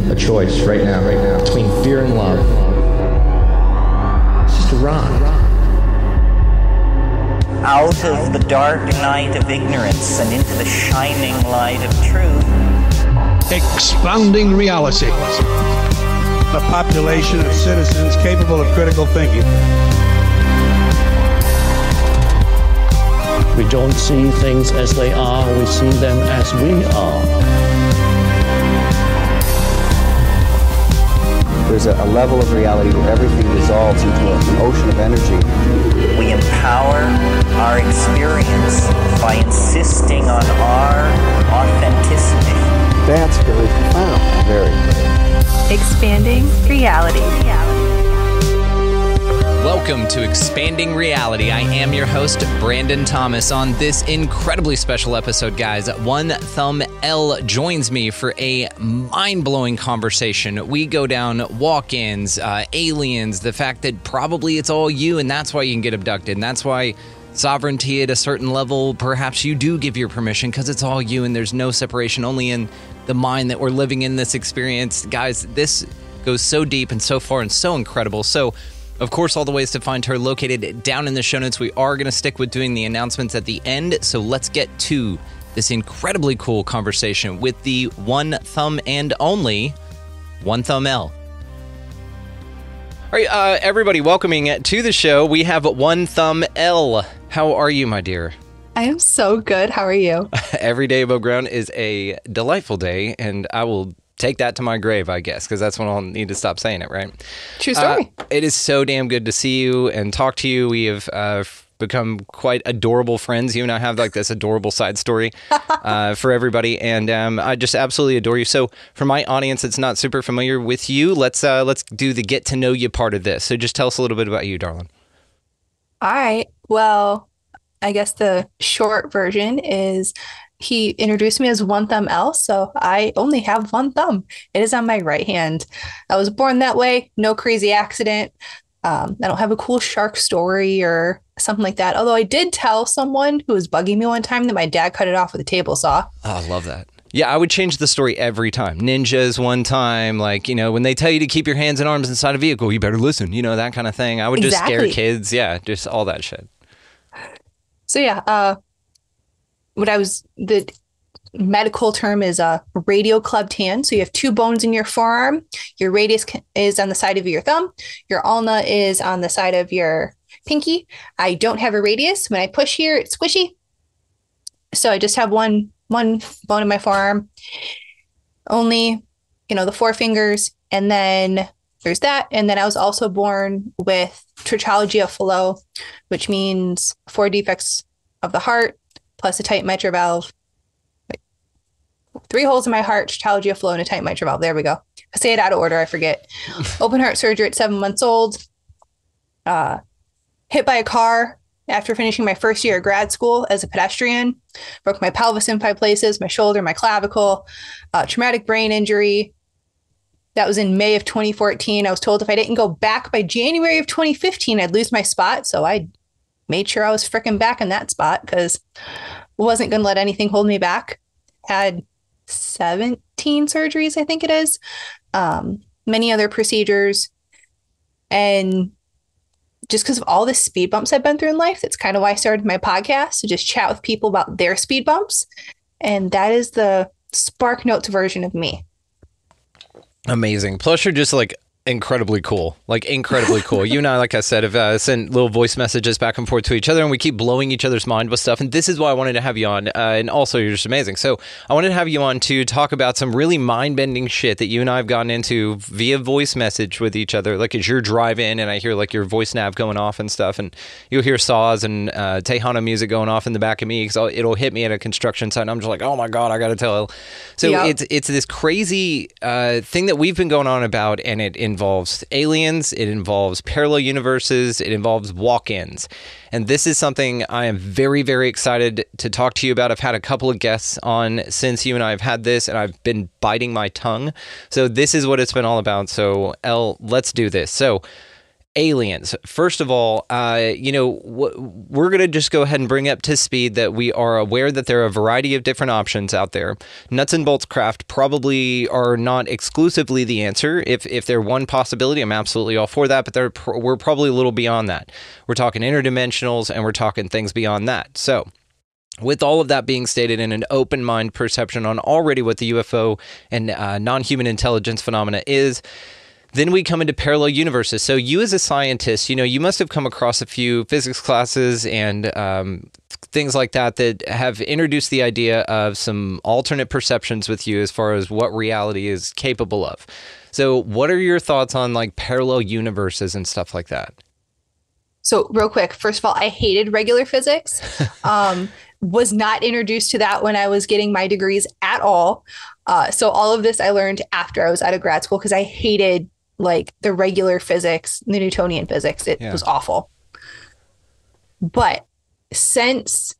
A choice right now, between fear and love. It's just a rock. Out of the dark night of ignorance and into the shining light of truth. Expounding reality. A population of citizens capable of critical thinking. We don't see things as they are, we see them as we are. There's a level of reality where everything dissolves into an ocean of energy. We empower our experience by insisting on our authenticity. That's very profound. Very. Expanding reality. Welcome to Expanding Reality. I am your host, Brandon Thomas. On this incredibly special episode, guys, One Thumb L joins me for a mind-blowing conversation. We go down walk-ins, aliens, the fact that probably it's all you, and that's why you can get abducted, and that's why sovereignty at a certain level, perhaps you do give your permission because it's all you and there's no separation, only in the mind that we're living in this experience. Guys, this goes so deep and so far and so incredible. So, of course, all the ways to find her located down in the show notes. We are going to stick with doing the announcements at the end, so let's get to this incredibly cool conversation with the One Thumb and only One Thumb L. All right, everybody, welcoming to the show, we have One Thumb L. How are you, my dear? I am so good. How are you? Every day above ground is a delightful day, and I will take that to my grave, I guess, because that's when I'll need to stop saying it, right? True story. It is so damn good to see you and talk to you. We have become quite adorable friends. You and I have like this adorable side story for everybody, and I just absolutely adore you. So for my audience that's not super familiar with you, let's do the get to know you part of this. So just tell us a little bit about you, darling. All right. Well, I guess the short version is he introduced me as One Thumb L, so I only have one thumb. It is on my right hand. I was born that way, no crazy accident. I don't have a cool shark story or something like that, although I did tell someone who was bugging me one time that my dad cut it off with a table saw. Oh, I love that. Yeah, I would change the story every time. Ninjas one time, like, when they tell you to keep your hands and arms inside a vehicle, you better listen, that kind of thing. I would just scare kids. Yeah, just all that shit. So yeah, the medical term is a radial clubbed hand. So you have two bones in your forearm. Your radius is on the side of your thumb. Your ulna is on the side of your pinky. I don't have a radius. When I push here, it's squishy. So I just have one bone in my forearm. Only, the four fingers. And then there's that. And then I was also born with trichology of Fallot, which means 4 defects of the heart, plus a tight mitral valve. 3 holes in my heart, trichology of Fallot, and a tight mitral valve. There we go. I say it out of order. I forget. Open heart surgery at 7 months old. Hit by a car after finishing my first year of grad school as a pedestrian. Broke my pelvis in 5 places, my shoulder, my clavicle. Traumatic brain injury. That was in May of 2014. I was told if I didn't go back by January of 2015, I'd lose my spot. So I made sure I was freaking back in that spot because I wasn't going to let anything hold me back. Had 17 surgeries, I think it is. Many other procedures. And just because of all the speed bumps I've been through in life, that's kind of why I started my podcast, to just chat with people about their speed bumps. And that is the Spark Notes version of me. Amazing. Plus, you're just incredibly cool. You and I, like I said, have sent little voice messages back and forth to each other, and we keep blowing each other's mind with stuff. And this is why I wanted to have you on. And also, you're just amazing. So I wanted to have you on to talk about some really mind-bending shit that you and I have gotten into via voice message with each other. Like as you're driving and I hear your voice nav going off and stuff, and you'll hear saws and Tejano music going off in the back of me because it'll hit me at a construction site, and I'm just like, oh my God, I got to tell. So it's this crazy thing that we've been going on about, and it involves aliens, it involves parallel universes, it involves walk-ins. And this is something I am very, very excited to talk to you about. I've had a couple of guests on since you and I have had this, and I've been biting my tongue. So this is what it's been all about. So, Elle, let's do this. So aliens. First of all, we're going to just go ahead and bring up to speed that we are aware that there are a variety of different options out there. Nuts and bolts craft probably are not exclusively the answer. If they're one possibility, I'm absolutely all for that, but we're probably a little beyond that. We're talking interdimensionals, and we're talking things beyond that. So with all of that being stated, in an open mind perception on already what the UFO and non-human intelligence phenomena is, then we come into parallel universes. So you as a scientist, you must have come across a few physics classes and things like that have introduced the idea of some alternate perceptions with you as far as what reality is capable of. So what are your thoughts on like parallel universes and stuff like that? So real quick, first of all, I hated regular physics. Was not introduced to that when I was getting my degrees at all. So all of this I learned after I was out of grad school because I hated like the regular physics, the Newtonian physics. It was awful. But since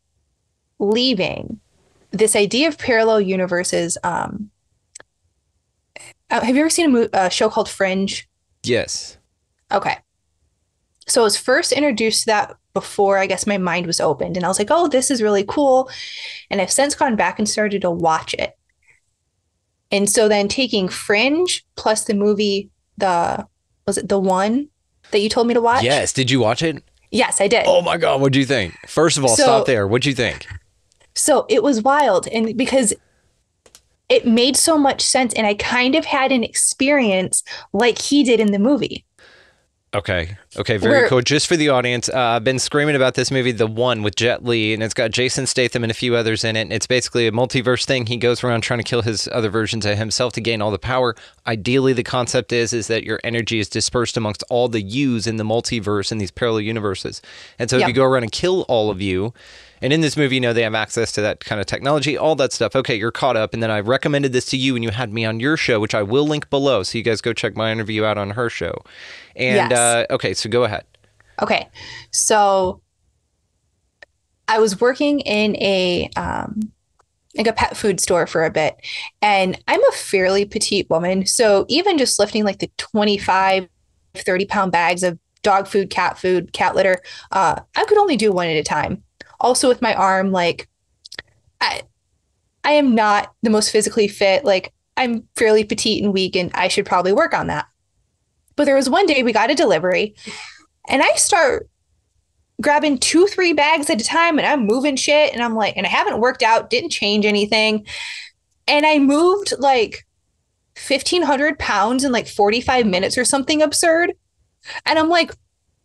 leaving, this idea of parallel universes, have you ever seen a show called Fringe? Yes. Okay. So I was first introduced to that before, I guess, my mind was opened. And I was like, oh, this is really cool. And I've since gone back and started to watch it. And so then taking Fringe plus the movie, was it The One that you told me to watch? Yes. Did you watch it? Yes, I did. Oh my God. What'd you think? First of all, stop there. What'd you think? So it was wild. And because it made so much sense. And I kind of had an experience like he did in the movie. Okay, very cool. Just for the audience, I've been screaming about this movie, The One, with Jet Li, and it's got Jason Statham and a few others in it. And it's basically a multiverse thing. He goes around trying to kill his other versions of himself to gain all the power. Ideally, the concept is that your energy is dispersed amongst all the yous in the multiverse in these parallel universes. And so if you go around and kill all of you, and in this movie, they have access to that kind of technology, all that stuff. Okay, you're caught up. And then I recommended this to you and you had me on your show, which I will link below. So you guys go check my interview out on her show. And okay, so go ahead. Okay. So I was working in a pet food store for a bit, and I'm a fairly petite woman. So even just lifting like the 25, 30-pound bags of dog food, cat litter, I could only do one at a time. Also with my arm, like I am not the most physically fit. Like I'm fairly petite and weak, and I should probably work on that. But there was one day we got a delivery and I start grabbing 2-3 bags at a time and I'm moving shit. And I'm like, and I haven't worked out, didn't change anything. And I moved like 1,500 pounds in like 45 minutes or something absurd. And I'm like,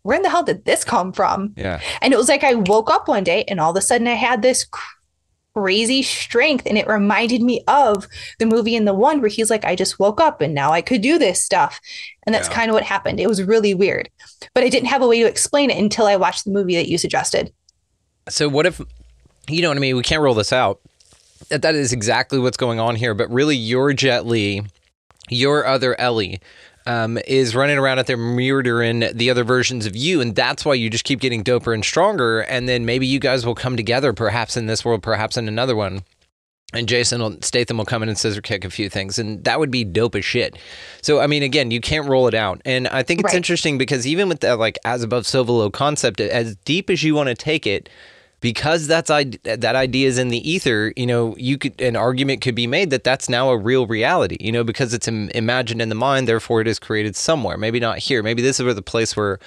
where in the hell did this come from? Yeah. And it was like I woke up one day and all of a sudden I had this crazy strength, and it reminded me of the movie in The One where he's like, I just woke up and now I could do this stuff. And that's kind of what happened. It was really weird, but I didn't have a way to explain it until I watched the movie that you suggested. So what if, you know what I mean? We can't roll this out. That is exactly what's going on here, but really your Jet Li, your other Ellie, is running around out there murdering the other versions of you, and that's why you just keep getting doper and stronger, and then maybe you guys will come together, perhaps in this world, perhaps in another one, and Statham will come in and scissor kick a few things, and that would be dope as shit. So, I mean, again, you can't roll it out, and I think it's interesting because even with that, like, as above, so below concept, as deep as you want to take it, because that idea is in the ether, an argument could be made that that's now a real reality, because it's imagined in the mind, therefore it is created somewhere. Maybe not here. Maybe this is where the place where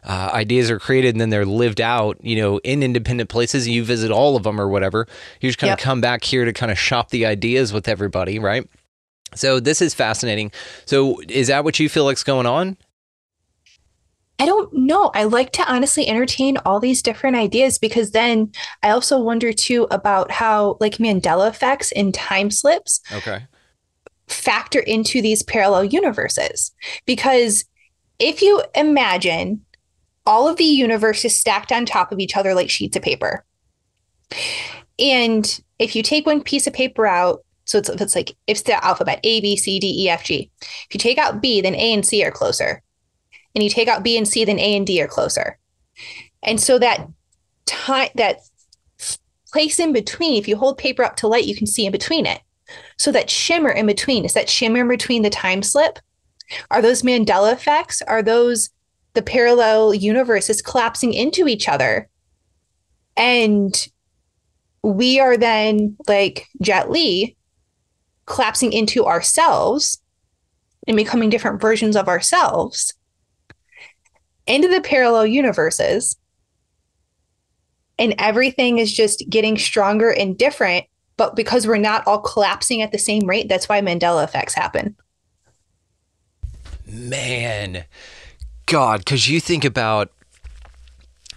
ideas are created and then they're lived out, in independent places. You visit all of them or whatever. You just kind of come back here to kind of shop the ideas with everybody, right? So this is fascinating. So is that what you feel like's going on? I don't know. I like to honestly entertain all these different ideas, because then I also wonder too about how like Mandela effects and time slips factor into these parallel universes. Because if you imagine all of the universes stacked on top of each other like sheets of paper, and if you take one piece of paper out, so it's like, it's the alphabet, A, B, C, D, E, F, G. If you take out B, then A and C are closer. And you take out B and C, then A and D are closer. And so that place in between, if you hold paper up to light, you can see in between it. So that shimmer in between, is that shimmer in between the time slip? Are those Mandela effects? Are those the parallel universes collapsing into each other. And we are then, like Jet Li, collapsing into ourselves and becoming different versions of ourselves into the parallel universes. And everything is just getting stronger and different. But because we're not all collapsing at the same rate, that's why Mandela effects happen. Man, God, because you think about,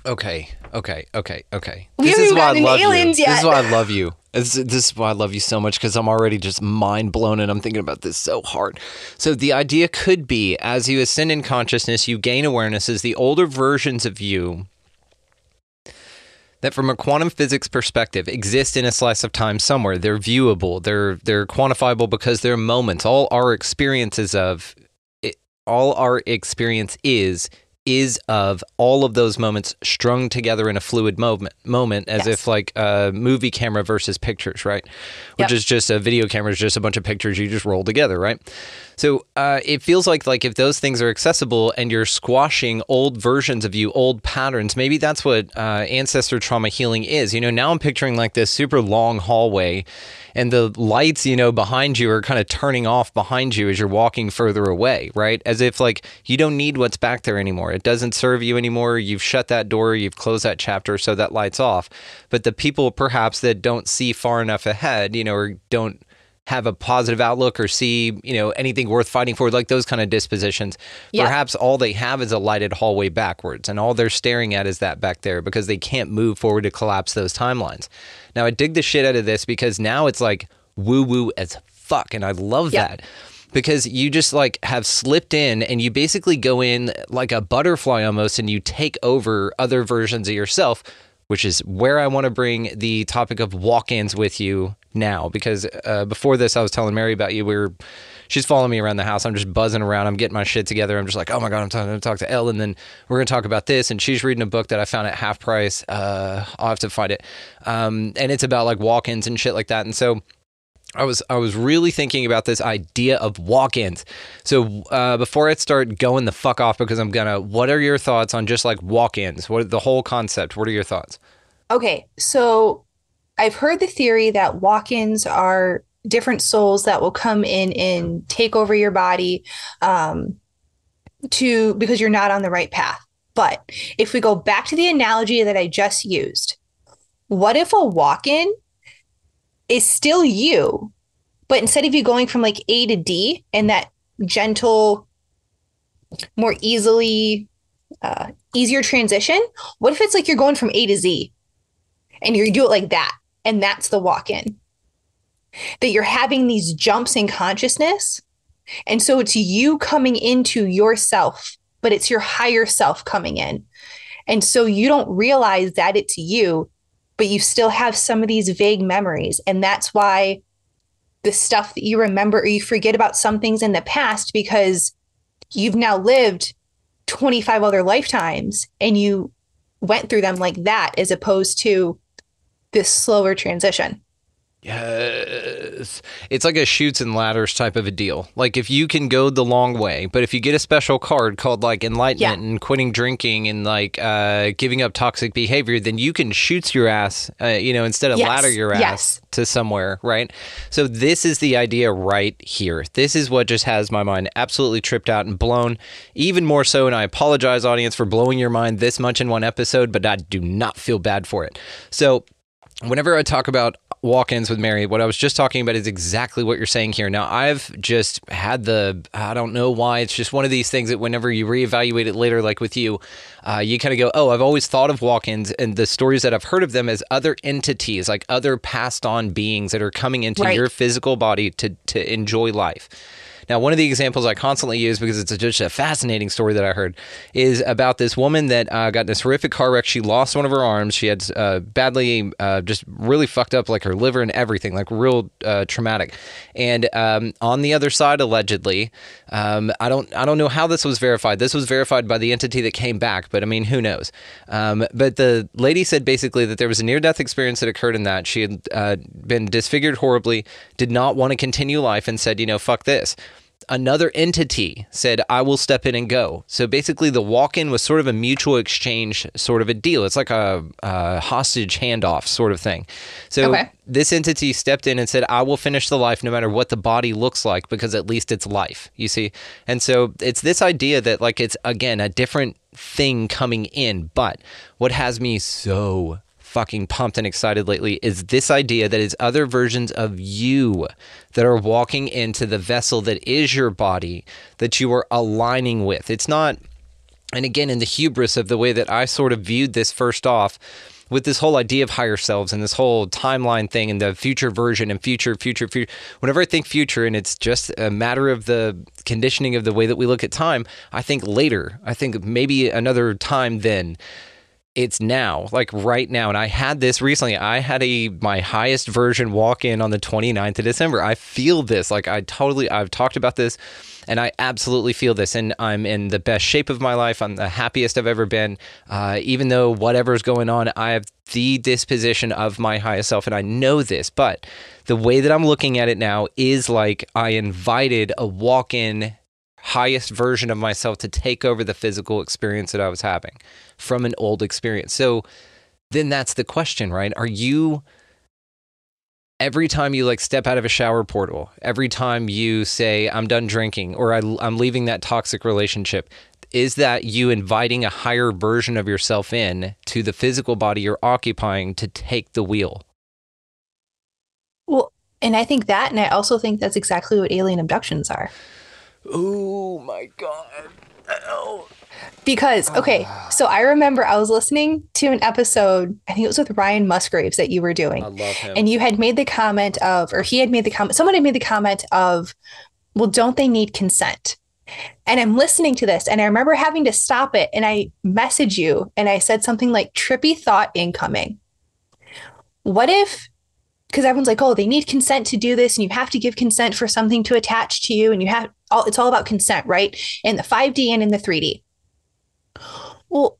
okay. This is why I love you. This is why I love you. This is why I love you so much, because I'm already just mind blown and I'm thinking about this so hard. So the idea could be, as you ascend in consciousness, you gain awarenesses, the older versions of you that from a quantum physics perspective exist in a slice of time somewhere. They're viewable. They're quantifiable because they're moments. All our experience is of all of those moments strung together in a fluid moment as if like a movie camera versus pictures, right? Which is just a video camera is just a bunch of pictures you just roll together, right? So it feels like if those things are accessible and you're squashing old versions of you, old patterns, maybe that's what ancestor trauma healing is. Now I'm picturing like this super long hallway and the lights, behind you are kind of turning off behind you as you're walking further away, right? As if like you don't need what's back there anymore. It doesn't serve you anymore. You've shut that door, you've closed that chapter, so that light's off. But the people perhaps that don't see far enough ahead, or don't have a positive outlook or see, anything worth fighting for, like those kind of dispositions. Yep. Perhaps all they have is a lighted hallway backwards, and all they're staring at is that back there because they can't move forward to collapse those timelines. Now, I dig the shit out of this because now it's like woo-woo as fuck, and I love that. Because you just like have slipped in and you basically go in like a butterfly almost and you take over other versions of yourself, which is where I want to bring the topic of walk-ins with you now. Because before this, I was telling Mary about you. She's following me around the house. I'm just buzzing around. I'm getting my shit together. I'm just like, oh my God, I'm going to talk to Elle, and then we're going to talk about this. And she's reading a book that I found at half price. I'll have to find it. And it's about like walk-ins and shit like that. And so I was really thinking about this idea of walk-ins. So before I start going the fuck off, because what are your thoughts on just like walk-ins? What the whole concept? What are your thoughts? Okay, so I've heard the theory that walk-ins are different souls that will come in and take over your body because you're not on the right path. But if we go back to the analogy that I just used, what if a walk-in is still you, but instead of you going from like A to D in that gentle, more easier transition, what if it's like you're going from A to Z and you do it like that? And that's the walk-in. That you're having these jumps in consciousness. And so it's you coming into yourself, but it's your higher self coming in. And so you don't realize that it's you, but you still have some of these vague memories. And that's why the stuff that you remember, or you forget about some things in the past because you've now lived 25 other lifetimes and you went through them like that, as opposed to this slower transition. Yes. It's like a chutes and ladders type of a deal. Like if you can go the long way, but if you get a special card called like enlightenment and quitting drinking and like giving up toxic behavior, then you can shoot your ass, instead of ladder your ass to somewhere, right? So this is the idea right here. This is what just has my mind absolutely tripped out and blown, even more so. And I apologize, audience, for blowing your mind this much in one episode, but I do not feel bad for it. So whenever I talk about walk-ins with Mary, what I was just talking about is exactly what you're saying here. Now, I've just had I don't know why, it's just one of these things that whenever you reevaluate it later, like with you, you kind of go, oh, I've always thought of walk-ins and the stories that I've heard of them as other entities, like other passed on beings that are coming into your physical body to enjoy life. Now, one of the examples I constantly use, because it's just a fascinating story that I heard, is about this woman that got in this horrific car wreck. She lost one of her arms. She had badly, just really fucked up, like her liver and everything, like real traumatic. And on the other side, allegedly, I don't know how this was verified. This was verified by the entity that came back, but I mean, who knows? But the lady said basically that there was a near-death experience that occurred in that. She had been disfigured horribly, did not want to continue life, and said, fuck this. another entity said, I will step in and go. So basically the walk-in was sort of a mutual exchange sort of a deal. It's like a hostage handoff sort of thing. So this entity stepped in and said, I will finish the life no matter what the body looks like, because at least it's life, you see? And so it's this idea that like it's, again, a different thing coming in. But what has me so fucking pumped and excited lately is this idea that is other versions of you that are walking into the vessel that is your body that you are aligning with. It's not, and again, in the hubris of the way that I sort of viewed this first off with this whole idea of higher selves and this whole timeline thing and the future version and future. Whenever I think future and it's just a matter of the conditioning of the way that we look at time, I think later. I think maybe another time then. It's now, like right now. And I had this recently. I had my highest version walk in on the 29th of December. I feel this. Like I've talked about this and I absolutely feel this. And I'm in the best shape of my life. I'm the happiest I've ever been. Even though whatever's going on, I have the disposition of my highest self. And I know this, but the way that I'm looking at it now is like I invited a walk-in highest version of myself to take over the physical experience that I was having from an old experience. So then that's the question, right? Are you, every time you like step out of a shower portal, every time you say, I'm done drinking, or I'm leaving that toxic relationship, is that you inviting a higher version of yourself in to the physical body you're occupying to take the wheel? Well, and I think that, and I also think that's exactly what alien abductions are. Oh my God. Oh. Because, okay, so I remember I was listening to an episode, I think it was with Ryan Musgraves that you were doing. I love him. And you had made the comment of, or he had made the comment, someone had made the comment of, well, don't they need consent? And I'm listening to this and I remember having to stop it. And I messaged you and I said something like trippy thought incoming. What if, because everyone's like, oh, they need consent to do this and you have to give consent for something to attach to you. And it's all about consent, right? In the 5D and in the 3D. Well,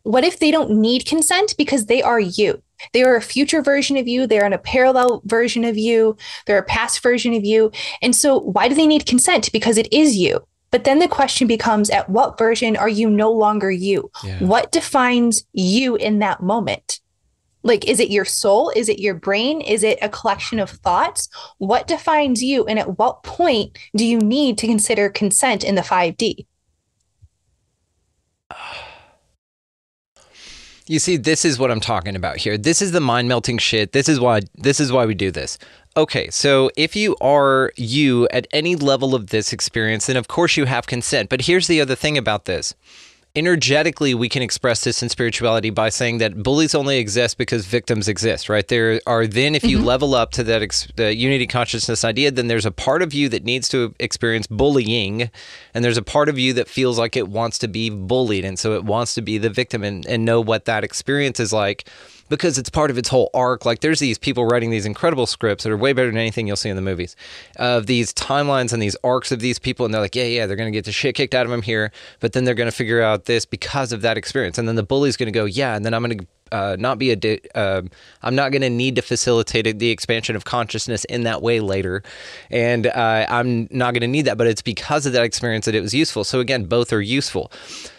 what if they don't need consent because they are you? They are a future version of you. They're in a parallel version of you. They're a past version of you. And so why do they need consent? Because it is you. But then the question becomes, at what version are you no longer you? Yeah. What defines you in that moment? Like, is it your soul? Is it your brain? Is it a collection of thoughts? What defines you? And at what point do you need to consider consent in the 5D? You see, this is what I'm talking about here. This is the mind-melting shit. This is why we do this. Okay, so if you are you at any level of this experience, then of course you have consent. But here's the other thing about this. Energetically, we can express this in spirituality by saying that bullies only exist because victims exist, right? There are then, if you level up to that the unity consciousness idea, then there's a part of you that needs to experience bullying, and there's a part of you that feels like it wants to be bullied, and so it wants to be the victim and know what that experience is like, because it's part of its whole arc. Like there's these people writing these incredible scripts that are way better than anything you'll see in the movies, of these timelines and these arcs of these people. And they're like, yeah, they're going to get the shit kicked out of them here, but then they're going to figure out this because of that experience. And then the bully's going to go, yeah, and then I'm going to I'm not going to need to facilitate the expansion of consciousness in that way later. And I'm not going to need that, but it's because of that experience that it was useful. So again, both are useful.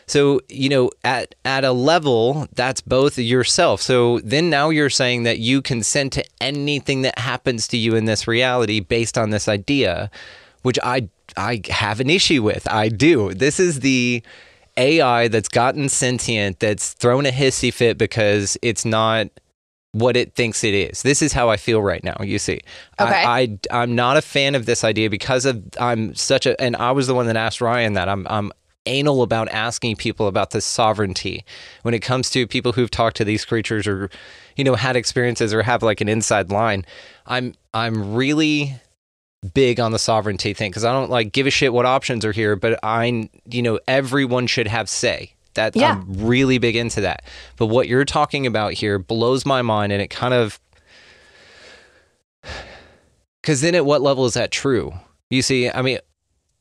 So, you know, at a level, that's both yourself. So then now you're saying that you consent to anything that happens to you in this reality based on this idea, which I have an issue with. I do. This is the AI that's gotten sentient, that's thrown a hissy fit because it's not what it thinks it is. This is how I feel right now, you see. Okay. I'm not a fan of this idea because I'm such a, and I was the one that asked Ryan that. I'm anal about asking people about this sovereignty when it comes to people who've talked to these creatures or, you know, had experiences or have like an inside line. I'm really big on the sovereignty thing because I don't like give a shit what options are here, but everyone should have say. That yeah. I'm really big into that. But what you're talking about here blows my mind, and it kind of, because then at what level is that true? You see, I mean,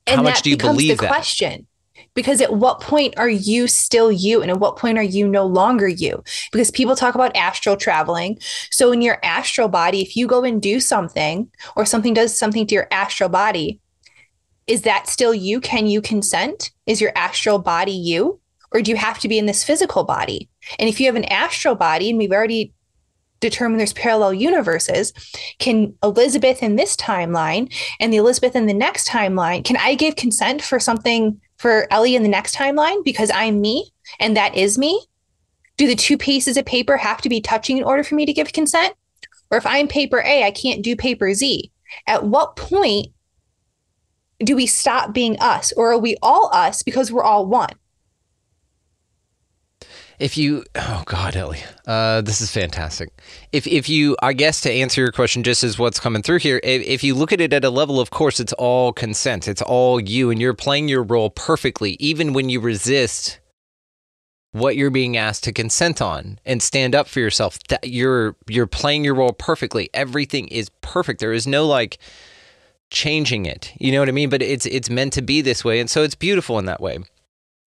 how much do you believe that? And that becomes the question. Because at what point are you still you? And at what point are you no longer you? Because people talk about astral traveling. So in your astral body, if you go and do something or something does something to your astral body, is that still you? Can you consent? Is your astral body you? Or do you have to be in this physical body? And if you have an astral body, and we've already determined there's parallel universes, can Elizabeth in this timeline and the Elizabeth in the next timeline, can I give consent for something for Ellie in the next timeline because I'm me and that is me? Do the two pieces of paper have to be touching in order for me to give consent? Or if I'm paper A, I can't do paper Z. At what point do we stop being us? Or are we all us because we're all one? Oh God, Ellie, this is fantastic. If you, I guess to answer your question, just as what's coming through here, if you look at it at a level, of course, it's all consent. It's all you, and you're playing your role perfectly, even when you resist what you're being asked to consent on and stand up for yourself. You're playing your role perfectly. Everything is perfect. There is no like changing it. You know what I mean? But it's meant to be this way, and so it's beautiful in that way.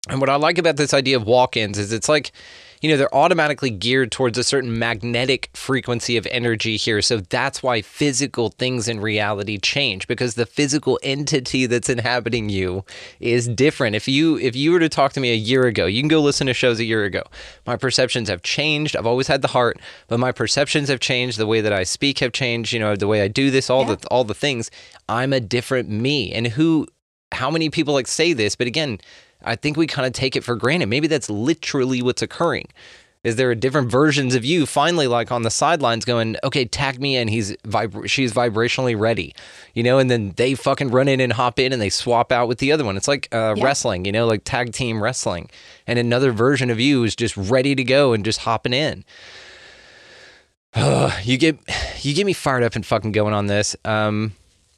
And what I like about this idea of walk-ins is it's like, they're automatically geared towards a certain magnetic frequency of energy here. So that's why physical things in reality change, because the physical entity that's inhabiting you is different. If you were to talk to me a year ago, you can go listen to shows a year ago. My perceptions have changed. I've always had the heart, but my perceptions have changed. The way that I speak have changed. The way I do this, all the things. I'm a different me. And how many people like say this? But again, I think we kind of take it for granted. Maybe that's literally what's occurring. Is there different versions of you finally like on the sidelines going, okay, tag me in. She's vibrationally ready, and then they fucking run in and hop in and they swap out with the other one. It's like wrestling, like tag team wrestling. And another version of you is just ready to go and just hopping in. You get me fired up and fucking going on this.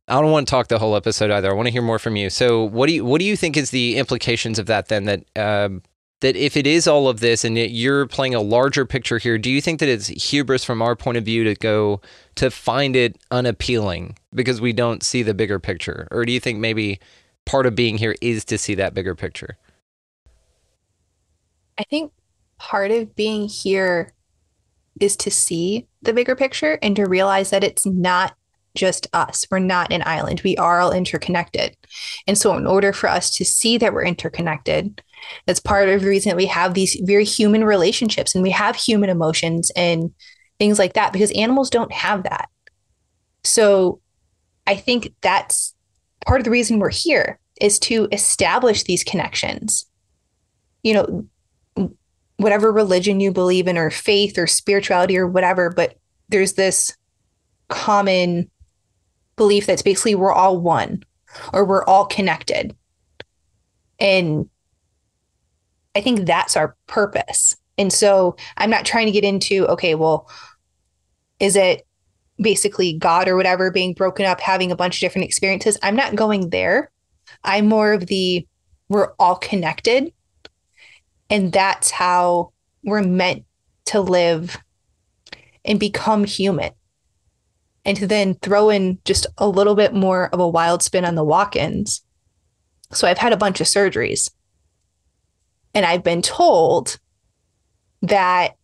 I don't want to talk the whole episode either. I want to hear more from you. So what do you think is the implications of that then, that if it is all of this and you're playing a larger picture here, do you think that it's hubris from our point of view to find it unappealing because we don't see the bigger picture? Or do you think maybe part of being here is to see that bigger picture? I think part of being here is to see the bigger picture and to realize that it's not just us. We're not an island. We are all interconnected. And so in order for us to see that we're interconnected, that's part of the reason that we have these very human relationships and we have human emotions and things like that, because animals don't have that. So I think that's part of the reason we're here, is to establish these connections. Whatever religion you believe in or faith or spirituality or whatever, but there's this common belief that's basically we're all one or we're all connected. And I think that's our purpose. And so I'm not trying to get into, okay, well, is it basically God or whatever being broken up, having a bunch of different experiences? I'm not going there. I'm more of we're all connected. And that's how we're meant to live and become human. And to then throw in just a little bit more of a wild spin on the walk-ins. So I've had a bunch of surgeries. And I've been told that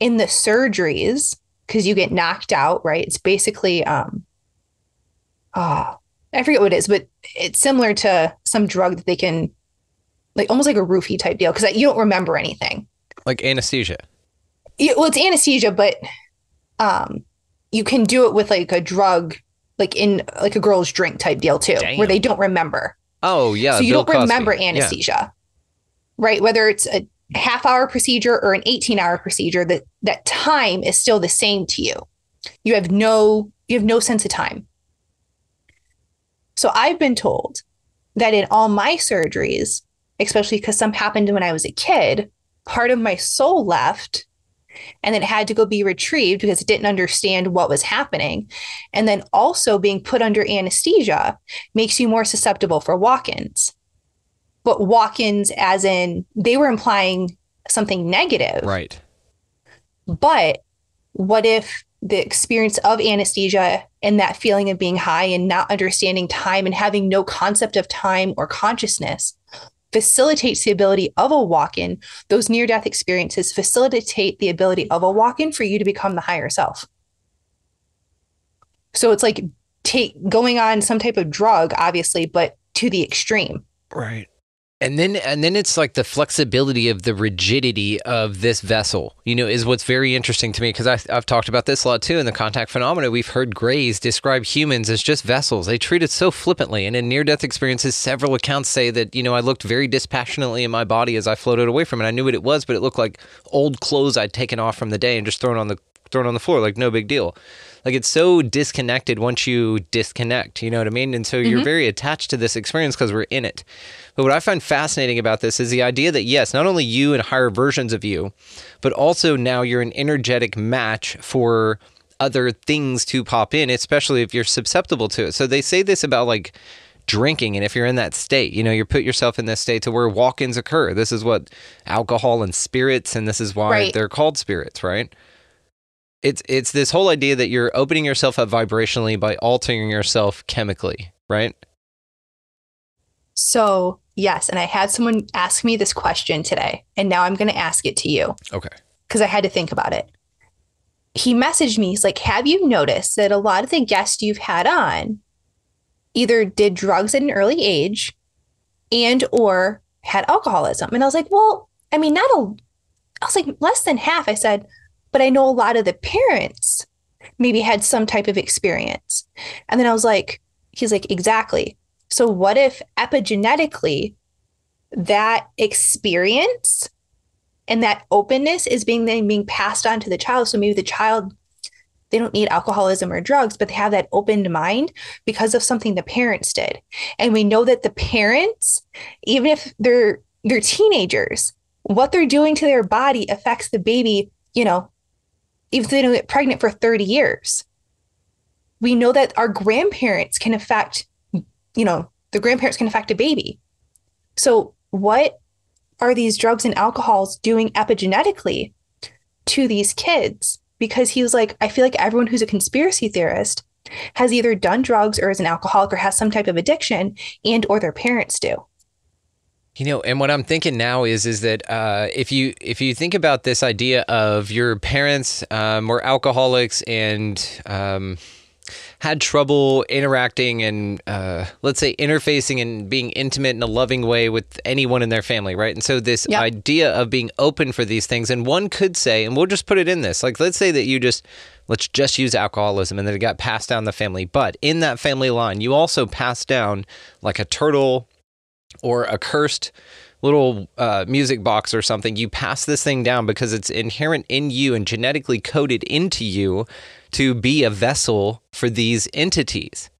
in the surgeries, because you get knocked out, right? It's basically, I forget what it is, but it's similar to some drug that they can, like almost like a roofie type deal, because you don't remember anything. Like anesthesia. Well, it's anesthesia, but you can do it with like a drug, like in like a girl's drink type deal too. Damn. Where they don't remember. Oh yeah. So you don't remember anesthesia, right? Whether it's a half-hour procedure or an 18-hour procedure, that time is still the same to you. You have no sense of time. So I've been told that in all my surgeries, especially because some happened when I was a kid, part of my soul left and then it had to go be retrieved because it didn't understand what was happening. And then also being put under anesthesia makes you more susceptible for walk-ins. But walk-ins as in they were implying something negative. Right. But what if the experience of anesthesia and that feeling of being high and not understanding time and having no concept of time or consciousness facilitates the ability of a walk-in? Those near-death experiences facilitate the ability of a walk-in for you to become the higher self. So it's like going on some type of drug, obviously, but to the extreme. Right. And then it's like the flexibility of the rigidity of this vessel, is what's very interesting to me, because I've talked about this a lot too in the contact phenomena. We've heard Grays describe humans as just vessels. They treat it so flippantly. And in near-death experiences, several accounts say that, I looked very dispassionately in my body as I floated away from it. I knew what it was, but it looked like old clothes I'd taken off from the day and just thrown on the floor, like no big deal. Like, it's so disconnected once you disconnect, you know what I mean? And so you're very attached to this experience because we're in it. But what I find fascinating about this is the idea that, yes, not only you and higher versions of you, but also now you're an energetic match for other things to pop in, especially if you're susceptible to it. So they say this about, like, drinking, and if you're in that state, you put yourself in this state to where walk-ins occur. This is what alcohol and spirits, and this is why they're called spirits, right? It's this whole idea that you're opening yourself up vibrationally by altering yourself chemically, right? So, yes, and I had someone ask me this question today, and now I'm going to ask it to you. Okay. Because I had to think about it. He messaged me, he's like, have you noticed that a lot of the guests you've had on either did drugs at an early age and or had alcoholism? And I was like, well, I mean, less than half. I said, but I know a lot of the parents maybe had some type of experience. And then he's like, exactly. So what if epigenetically that experience and that openness is being passed on to the child? So maybe the child, they don't need alcoholism or drugs, but they have that opened mind because of something the parents did. And we know that the parents, even if they're teenagers, what they're doing to their body affects the baby, even if they don't get pregnant for 30 years. We know that our grandparents can affect, the grandparents can affect a baby. So what are these drugs and alcohols doing epigenetically to these kids? Because he was like, I feel like everyone who's a conspiracy theorist has either done drugs or is an alcoholic or has some type of addiction, and or their parents do. And what I'm thinking now is that if you think about this idea of your parents were alcoholics and had trouble interacting and let's say interfacing and being intimate in a loving way with anyone in their family, right? And so this idea of being open for these things, and one could say, and we'll just put it in this, like, let's say that let's just use alcoholism and that it got passed down the family, but in that family line, you also pass down like a turtle or a cursed little music box or something. You pass this thing down because it's inherent in you and genetically coded into you to be a vessel for these entities.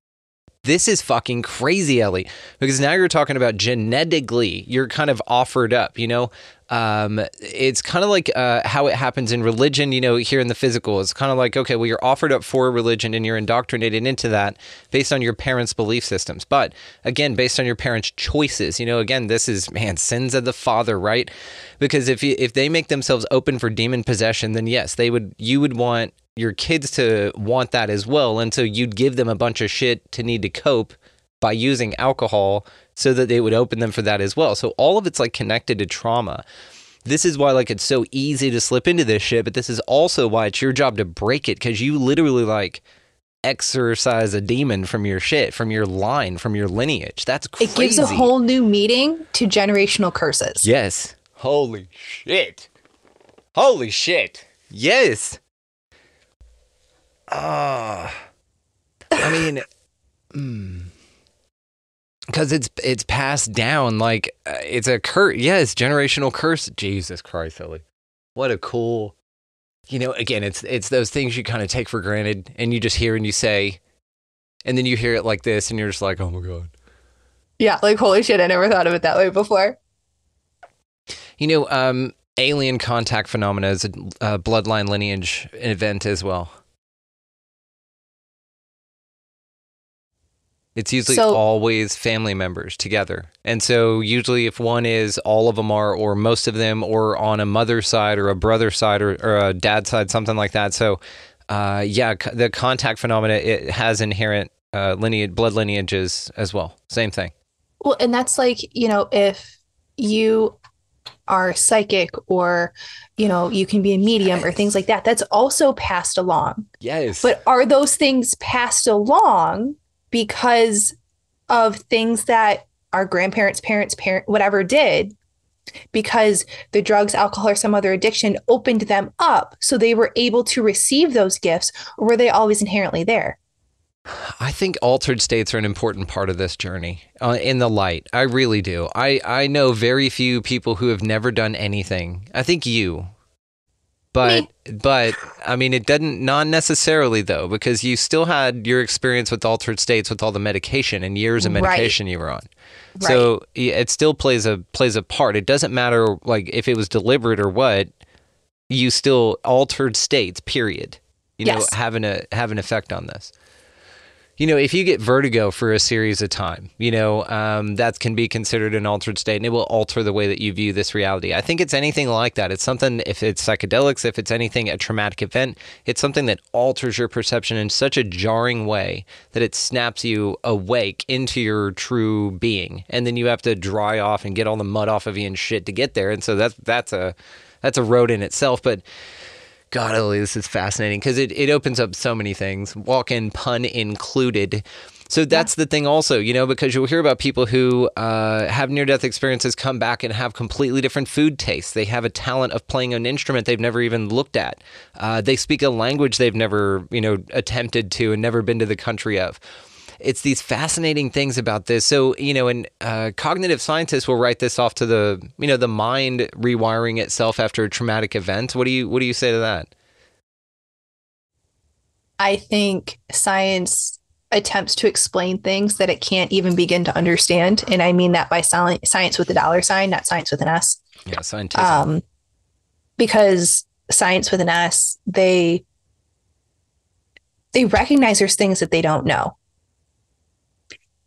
This is fucking crazy, Ellie, because now you're talking about genetically, you're kind of offered up, it's kind of like how it happens in religion, here in the physical. It's kind of like, okay, well, you're offered up for a religion and you're indoctrinated into that based on your parents' belief systems. But again, based on your parents' choices, again, this is, sins of the father, right? Because if they make themselves open for demon possession, then yes, you would want your kids to want that as well. And so you'd give them a bunch of shit to need to cope by using alcohol so that they would open them for that as well. So all of it's like connected to trauma. This is why like it's so easy to slip into this shit, but this is also why it's your job to break it, because you literally like exorcise a demon from your shit, from your line, from your lineage. That's crazy. It gives a whole new meaning to generational curses. Yes. Holy shit. Holy shit. Yes. Because it's passed down like it's a curse. Yes, generational curse. Jesus Christ, Ellie. What a cool, again, it's those things you kind of take for granted and you just hear and you say, and then you hear it like this and you're just like, oh my God. Yeah, like, holy shit, I never thought of it that way before. Alien contact phenomena is a bloodline lineage event as well. It's usually always family members together. And so usually if one is, all of them are, or most of them, or on a mother's side or a brother's side or a dad's side, something like that. So the contact phenomena, it has inherent blood lineages as well. Same thing. Well, and that's like, if you are psychic or, you can be a medium or things like that, that's also passed along. Yes. But are those things passed along because of things that our grandparents, parents, whatever did, because the drugs, alcohol, or some other addiction opened them up so they were able to receive those gifts, or were they always inherently there? I think altered states are an important part of this journey in the light. I really do. I know very few people who have never done anything. I think you. But I mean, it doesn't, not necessarily though, because you still had your experience with altered states with all the medication and years of medication you were on. Right. So it still plays a part. It doesn't matter like if it was deliberate or what, you still altered states, period. You know, have an effect on this. You know, if you get vertigo for a series of time, you know, that can be considered an altered state, and it will alter the way that you view this reality. I think it's anything like that. It's something, if it's psychedelics, if it's anything, a traumatic event, it's something that alters your perception in such a jarring way that it snaps you awake into your true being. And then you have to dry off and get all the mud off of you and shit to get there. And so that's a road in itself. But God, Ellie, this is fascinating because it opens up so many things, walk-in pun included. So that's the thing also, you know, because you'll hear about people who have near-death experiences come back and have completely different food tastes. They have a talent of playing an instrument they've never even looked at. They speak a language they've never, you know, attempted to and never been to the country of. It's these fascinating things about this. So, you know, and cognitive scientists will write this off to the, you know, the mind rewiring itself after a traumatic event. What do you say to that? I think science attempts to explain things that it can't even begin to understand. And I mean that by science with a $sign, not science with an S. Yeah, scientific. Because science with an S, they recognize there's things that they don't know.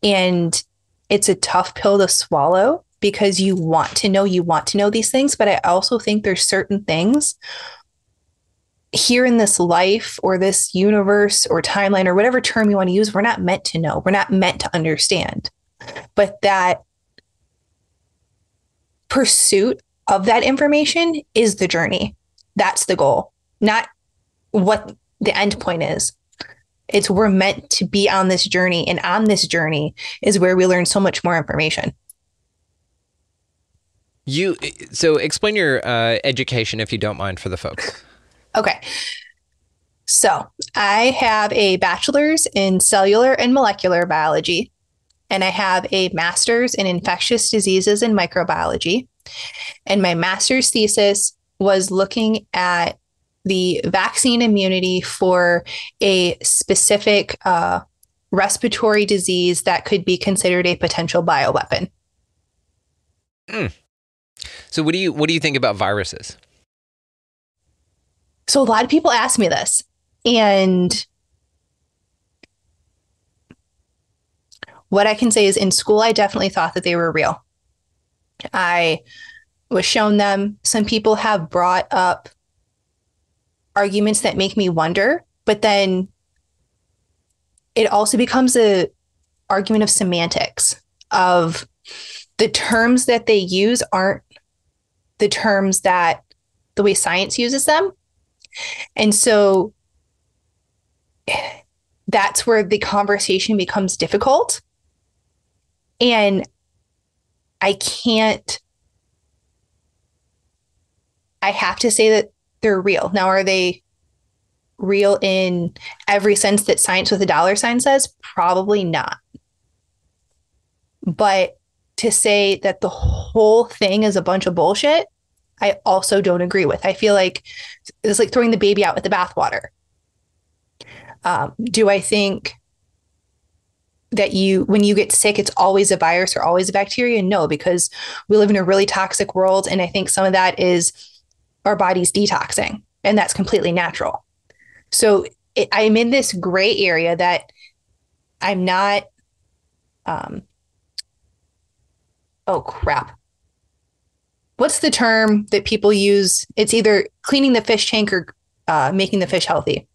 And it's a tough pill to swallow because you want to know these things. But I also think there's certain things here in this life or this universe or timeline or whatever term you want to use, we're not meant to know. We're not meant to understand. But that pursuit of that information is the journey. That's the goal, not what the end point is. It's we're meant to be on this journey, and on this journey is where we learn so much more information. So explain your education, if you don't mind, for the folks. Okay. So I have a bachelor's in cellular and molecular biology, and I have a master's in infectious diseases and microbiology. And my master's thesis was looking at the vaccine immunity for a specific respiratory disease that could be considered a potential bioweapon. So what do you think about viruses? So a lot of people ask me this, and what I can say is in school, I definitely thought that they were real. I was shown them. Some people have brought up arguments that make me wonder, but then it also becomes a argument of semantics, of the terms that they use aren't the terms that the way science uses them. And so that's where the conversation becomes difficult. And I have to say that they're real. Now, are they real in every sense that science with a $sign says? Probably not. But to say that the whole thing is a bunch of bullshit, I also don't agree with. I feel like it's like throwing the baby out with the bathwater. Do I think that when you get sick, it's always a virus or always a bacteria? No, because we live in a really toxic world. And I think some of that is our body's detoxing, and that's completely natural. So I'm in this gray area that I'm not, oh crap. What's the term that people use? It's either cleaning the fish tank or making the fish healthy.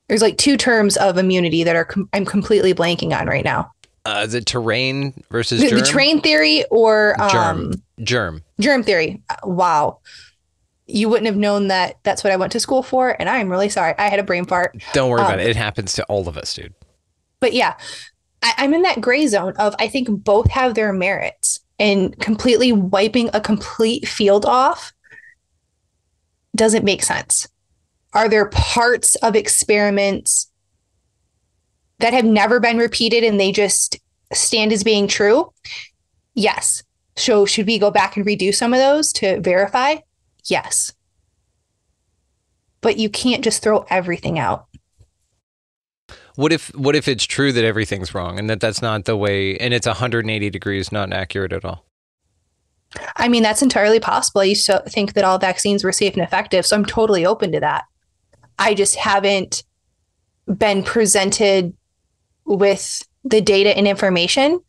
There's like two terms of immunity that I'm completely blanking on right now. Is it terrain versus germ? The terrain theory or germ theory. Wow. You wouldn't have known that that's what I went to school for. And I'm really sorry. I had a brain fart. Don't worry about it. It happens to all of us, dude. But yeah, I'm in that gray zone of I think both have their merits, and completely wiping a complete field off doesn't make sense. Are there parts of experiments that have never been repeated and they just stand as being true? Yes. So should we go back and redo some of those to verify? Yes. But you can't just throw everything out. What if it's true that everything's wrong and that's not the way, and it's 180 degrees not accurate at all? I mean, that's entirely possible. I used to think that all vaccines were safe and effective, so I'm totally open to that. I just haven't been presented with the data and information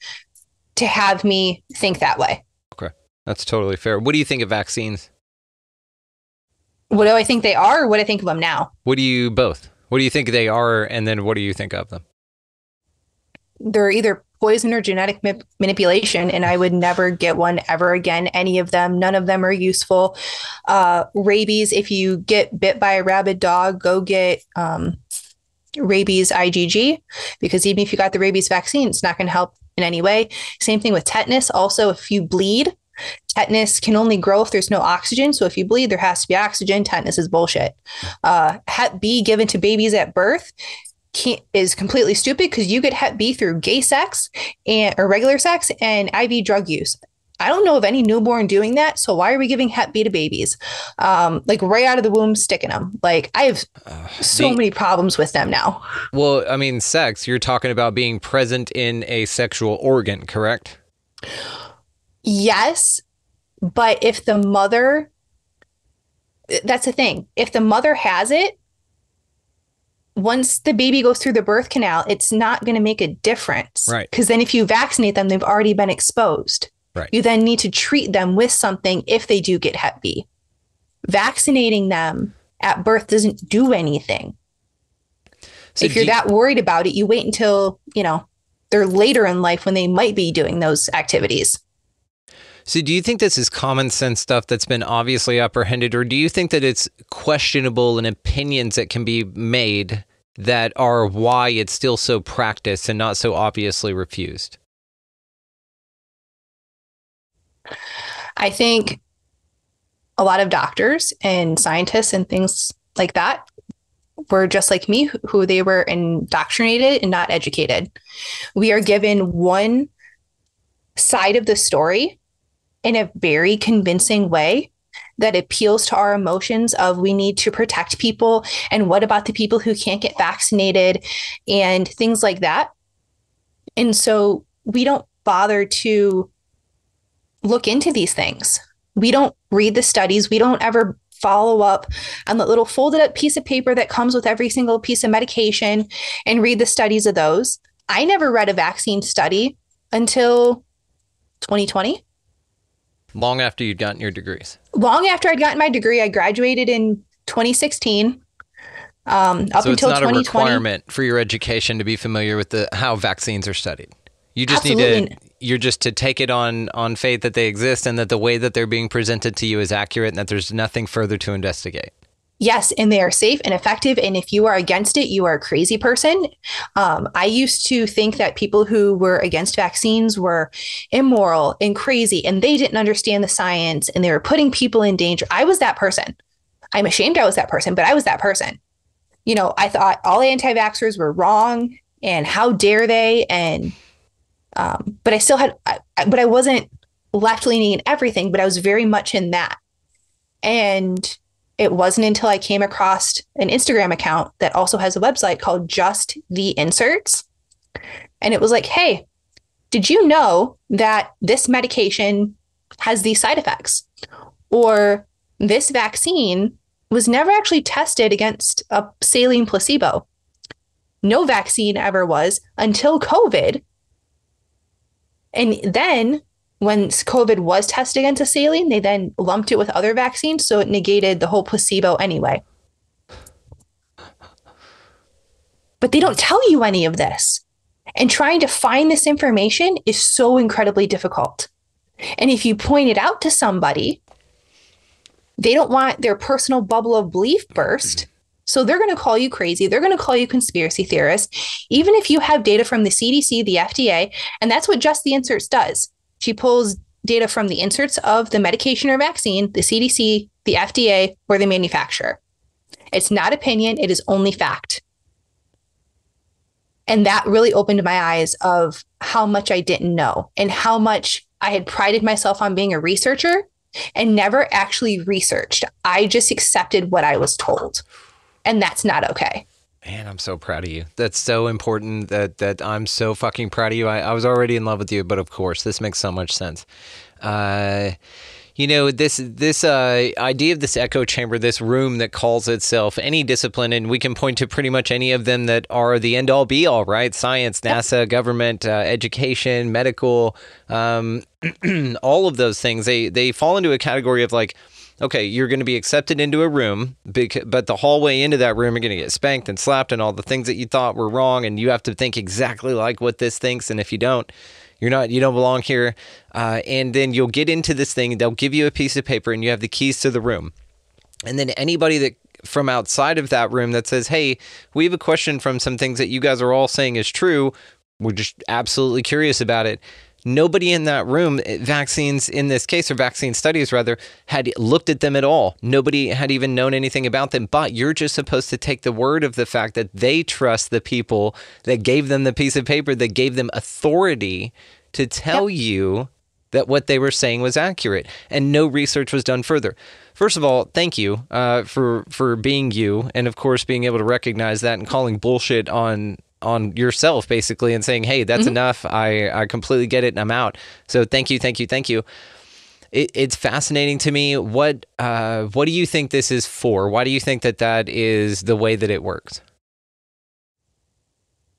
to have me think that way. Okay, that's totally fair. What do you think of vaccines? What do I think they are, or what do I think of them now? Both? What do you think they are, and then what do you think of them? They're either poison or genetic manipulation, and I would never get one ever again. Any of them, none of them are useful. Rabies, if you get bit by a rabid dog, go get rabies IgG, because even if you got the rabies vaccine, it's not going to help in any way. Same thing with tetanus. Also, if you bleed, tetanus can only grow if there's no oxygen. So if you bleed, there has to be oxygen. Tetanus is bullshit. Hep B given to babies at birth is completely stupid, because you get Hep B through gay sex or regular sex and IV drug use. I don't know of any newborn doing that. So why are we giving Hep B to babies? Like right out of the womb, sticking them. Like I have so many problems with them now. Well, I mean, sex, you're talking about being present in a sexual organ, correct? Yes, but if the mother, that's the thing. If the mother has it, once the baby goes through the birth canal, it's not going to make a difference. Right. Because then if you vaccinate them, they've already been exposed. Right. You then need to treat them with something if they do get Hep B. Vaccinating them at birth doesn't do anything. So if you're that worried about it, you wait until, they're later in life when they might be doing those activities. So do you think this is common sense stuff that's been obviously apprehended, or do you think that it's questionable and opinions that can be made that are why it's still so practiced and not so obviously refused? I think a lot of doctors and scientists and things like that were just like me, who they were indoctrinated and not educated. We are given one side of the story in a very convincing way that appeals to our emotions of we need to protect people, and what about the people who can't get vaccinated and things like that. And so we don't bother to look into these things. We don't read the studies. We don't ever follow up on the little folded up piece of paper that comes with every single piece of medication and read the studies of those. I never read a vaccine study until 2020. Long after you'd gotten your degrees. Long after I'd gotten my degree. I graduated in 2016. Up so until 2020. It's not a requirement for your education to be familiar with how vaccines are studied. You just you're just to take it on faith that they exist and that the way that they're being presented to you is accurate and that there's nothing further to investigate. Yes, and they are safe and effective. And if you are against it, you are a crazy person. I used to think that people who were against vaccines were immoral and crazy, and they didn't understand the science and they were putting people in danger. I was that person. I'm ashamed I was that person, but I was that person. I thought all anti-vaxxers were wrong and how dare they? And but I still had, but I wasn't left-leaning in everything, but I was very much in that. And it wasn't until I came across an Instagram account that also has a website called Just the Inserts. And it was like, hey, did you know that this medication has these side effects? Or this vaccine was never actually tested against a saline placebo. No vaccine ever was until COVID. And then when COVID was tested against a saline, they then lumped it with other vaccines, so it negated the whole placebo anyway. But they don't tell you any of this. And trying to find this information is so incredibly difficult. And if you point it out to somebody, they don't want their personal bubble of belief burst. So they're going to call you crazy. They're going to call you conspiracy theorist, even if you have data from the CDC, the FDA, and that's what Just the Inserts does. She pulls data from the inserts of the medication or vaccine, the CDC, the FDA, or the manufacturer. It's not opinion. It is only fact. And that really opened my eyes of how much I didn't know and how much I had prided myself on being a researcher and never actually researched. I just accepted what I was told. And that's not okay. Man, I'm so proud of you. That's so important that I'm so fucking proud of you. I was already in love with you, but of course, this makes so much sense. This idea of this echo chamber, this room that calls itself any discipline, and we can point to pretty much any of them that are the end all be all, right? Science, NASA, government, education, medical, all of those things, they fall into a category of like, okay, you're going to be accepted into a room, but the hallway into that room, you're going to get spanked and slapped and all the things that you thought were wrong, and you have to think exactly like what this thinks, and if you don't, you don't belong here. And then you'll get into this thing, they'll give you a piece of paper, and you have the keys to the room. And then anybody that from outside of that room that says, hey, we have a question from some things that you guys are all saying is true, we're just absolutely curious about it. Nobody in that room, vaccines in this case, or vaccine studies rather, had looked at them at all. Nobody had even known anything about them, but you're just supposed to take the word of the fact that they trust the people that gave them the piece of paper, that gave them authority to tell you that what they were saying was accurate, and no research was done further. First of all, thank you for being you, and of course being able to recognize that and calling bullshit on yourself, basically, and saying, hey, that's enough. I completely get it and I'm out. So thank you. It's fascinating to me. What do you think this is for? Why do you think that is the way that it works?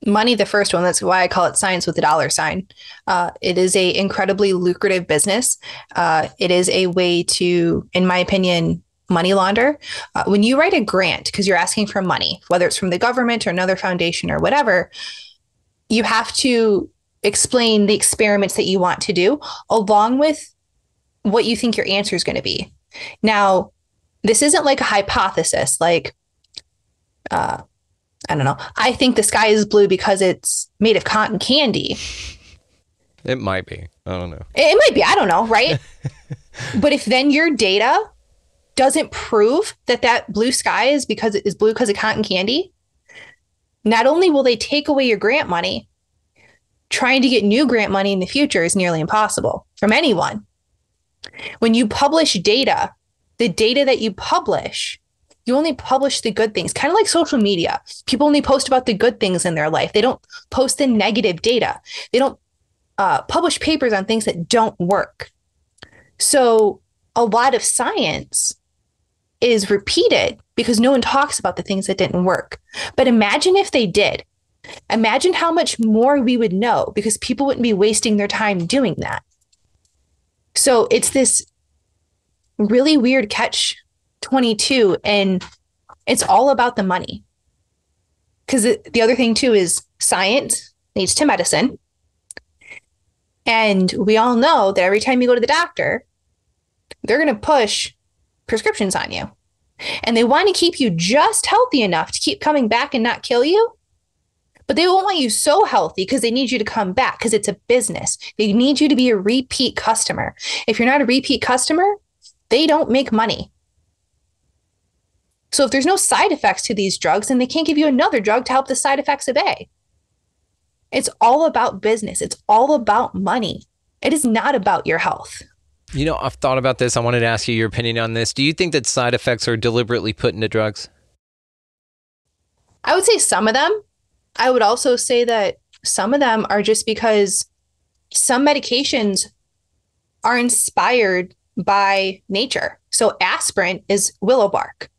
Money, the first one. That's why I call it science with a dollar sign. It is a incredibly lucrative business. It is a way to, in my opinion, money launder. When you write a grant, because you're asking for money, whether it's from the government or another foundation or whatever, you have to explain the experiments that you want to do along with what you think your answer is going to be. Now, this isn't like a hypothesis, like, I don't know, I think the sky is blue because it's made of cotton candy. It might be. I don't know. It might be. I don't know, right? But if then your data doesn't prove that blue sky is because it is blue because of cotton candy, not only will they take away your grant money, trying to get new grant money in the future is nearly impossible from anyone. When you publish data, the data that you publish, you only publish the good things, kind of like social media. People only post about the good things in their life. They don't post the negative data. They don't publish papers on things that don't work. So a lot of science is repeated because no one talks about the things that didn't work. But imagine if they did. Imagine how much more we would know because people wouldn't be wasting their time doing that. So it's this really weird catch-22, and it's all about the money. Because the other thing too is science leads to medicine. And we all know that every time you go to the doctor, they're going to push prescriptions on you. And they want to keep you just healthy enough to keep coming back and not kill you. But they won't want you so healthy because they need you to come back because it's a business. They need you to be a repeat customer. If you're not a repeat customer, they don't make money. So if there's no side effects to these drugs, then they can't give you another drug to help the side effects obey. It's all about business. It's all about money. It is not about your health. You know, I've thought about this. I wanted to ask you your opinion on this. Do you think that side effects are deliberately put into drugs? I would say some of them. I would also say that some of them are just because some medications are inspired by nature. So aspirin is willow bark,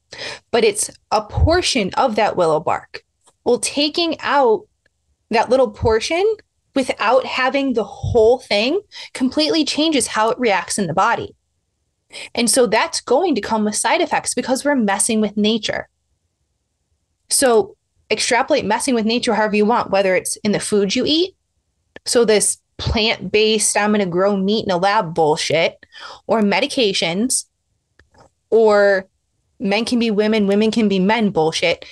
but it's a portion of that willow bark. Well, taking out that little portion without having the whole thing completely changes how it reacts in the body. And so that's going to come with side effects because we're messing with nature. So extrapolate messing with nature however you want, whether it's in the food you eat. So this plant-based, I'm going to grow meat in a lab bullshit, or medications, or men can be women, women can be men bullshit,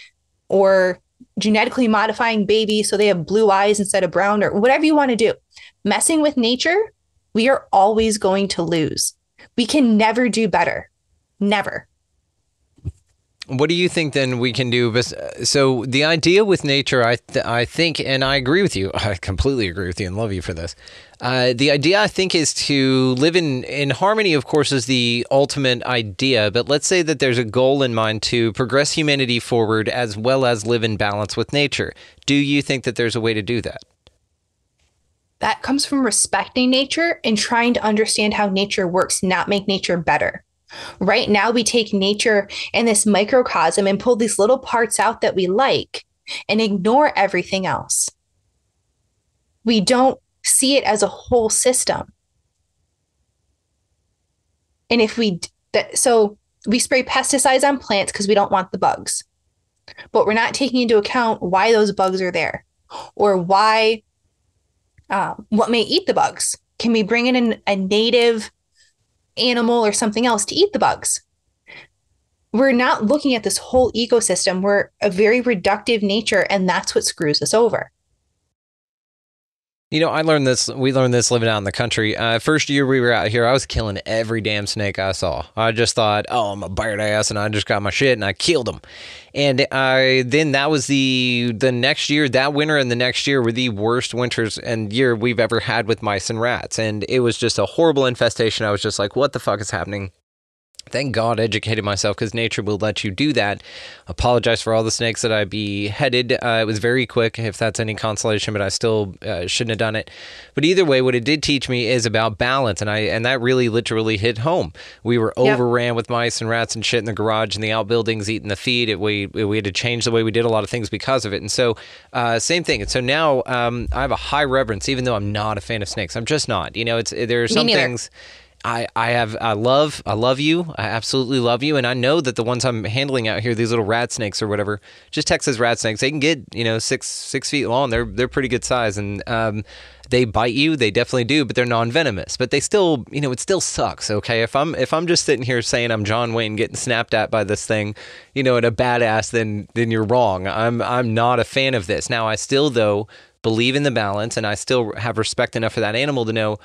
or genetically modifying babies so they have blue eyes instead of brown, or whatever you want to do. Messing with nature, we are always going to lose. We can never do better. Never. What do you think then we can do? So the idea with nature, I think, and I agree with you. I completely agree with you and love you for this. The idea, I think, is to live in harmony, of course, is the ultimate idea. But let's say that there's a goal in mind to progress humanity forward as well as live in balance with nature. Do you think that there's a way to do that? That comes from respecting nature and trying to understand how nature works, not make nature better. Right now, we take nature and this microcosm and pull these little parts out that we like and ignore everything else. We don't see it as a whole system. And if so we spray pesticides on plants because we don't want the bugs, but we're not taking into account why those bugs are there, or why, what may eat the bugs. Can we bring in a native animal or something else to eat the bugs? We're not looking at this whole ecosystem. We're a very reductive nature, and that's what screws us over. You know, we learned this living out in the country. First year we were out here, I was killing every damn snake I saw. I just thought, oh, I'm a badass, and I just got my shit, and I killed them. And then that was the next year, that winter and the next year were the worst winters and year we've ever had with mice and rats. And it was just a horrible infestation. I was just like, what the fuck is happening? Thank God I educated myself, because nature will let you do that. Apologize for all the snakes that I beheaded. It was very quick, if that's any consolation, but I still shouldn't have done it. But either way, what it did teach me is about balance, and that really literally hit home. We were overran with mice and rats and shit in the garage and the outbuildings, eating the feed. We had to change the way we did a lot of things because of it. And so same thing. And so now I have a high reverence, even though I'm not a fan of snakes. I'm just not. You know, there are some things... I love you. I absolutely love you. And I know that the ones I'm handling out here, these little rat snakes or whatever, just Texas rat snakes, they can get, 6 feet long. They're pretty good size. And they bite you. They definitely do, but they're non-venomous. But they still, it still sucks. Okay. If I'm just sitting here saying I'm John Wayne getting snapped at by this thing, and a badass, then you're wrong. I'm not a fan of this. Now I still, though, believe in the balance, and I still have respect enough for that animal to know,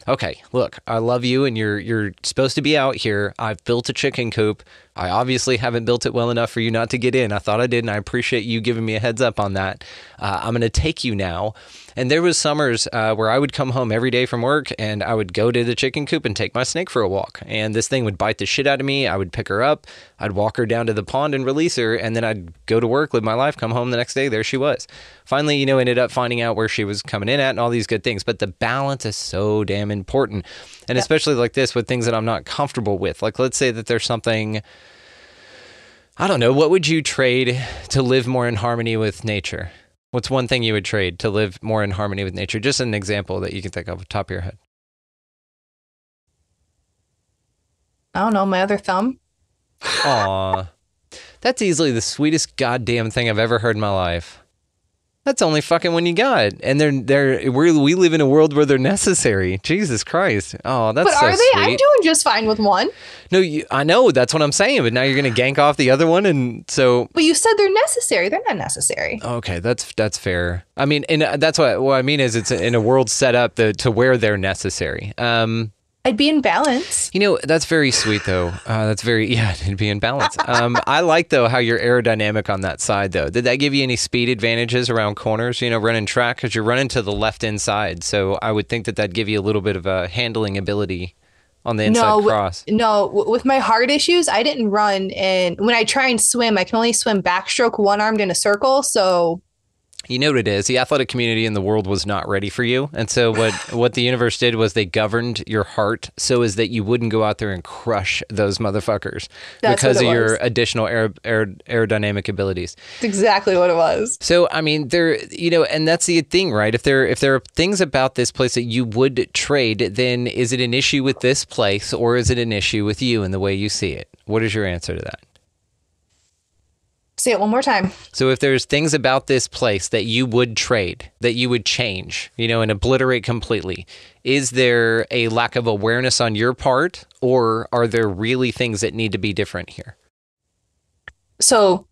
okay, look, I love you, and you're supposed to be out here. I've built a chicken coop. I obviously haven't built it well enough for you not to get in. I thought I did, and I appreciate you giving me a heads up on that. I'm going to take you now. And there was summers where I would come home every day from work, and I would go to the chicken coop and take my snake for a walk. And this thing would bite the shit out of me. I would pick her up. I'd walk her down to the pond and release her, and then I'd go to work, live my life, come home the next day. There she was. Finally, ended up finding out where she was coming in at and all these good things. But the balance is so damn important. And especially like this with things that I'm not comfortable with. Like, let's say that there's something... I don't know. What would you trade to live more in harmony with nature? What's one thing you would trade to live more in harmony with nature? Just an example that you can think of the top of your head. I don't know, my other thumb. Aw. That's easily the sweetest goddamn thing I've ever heard in my life. That's only fucking one you got. And we live in a world where they're necessary. Jesus Christ. Oh, that's so sweet. But are they? I'm doing just fine with one. No, I know. That's what I'm saying. But now you're going to gank off the other one. And so... But you said they're necessary. They're not necessary. Okay, that's fair. I mean, and that's what I mean is it's in a world set up to where they're necessary. I'd be in balance. That's very sweet, though. It'd be in balance. I like, though, how you're aerodynamic on that side, though. Did that give you any speed advantages around corners, running track? Because you're running to the left inside. So I would think that'd give you a little bit of a handling ability on the inside cross. With my heart issues, I didn't run. And when I try and swim, I can only swim backstroke, one-armed in a circle. So... You know what it is? The athletic community in the world was not ready for you. And so what the universe did was they governed your heart so as that you wouldn't go out there and crush those motherfuckers because of your additional aerodynamic abilities. That's exactly what it was. So, I mean, and that's the thing, right? If there are things about this place that you would trade, then is it an issue with this place or is it an issue with you and the way you see it? What is your answer to that? Say it one more time. So if there's things about this place that you would trade, that you would change, and obliterate completely, is there a lack of awareness on your part, or are there really things that need to be different here? So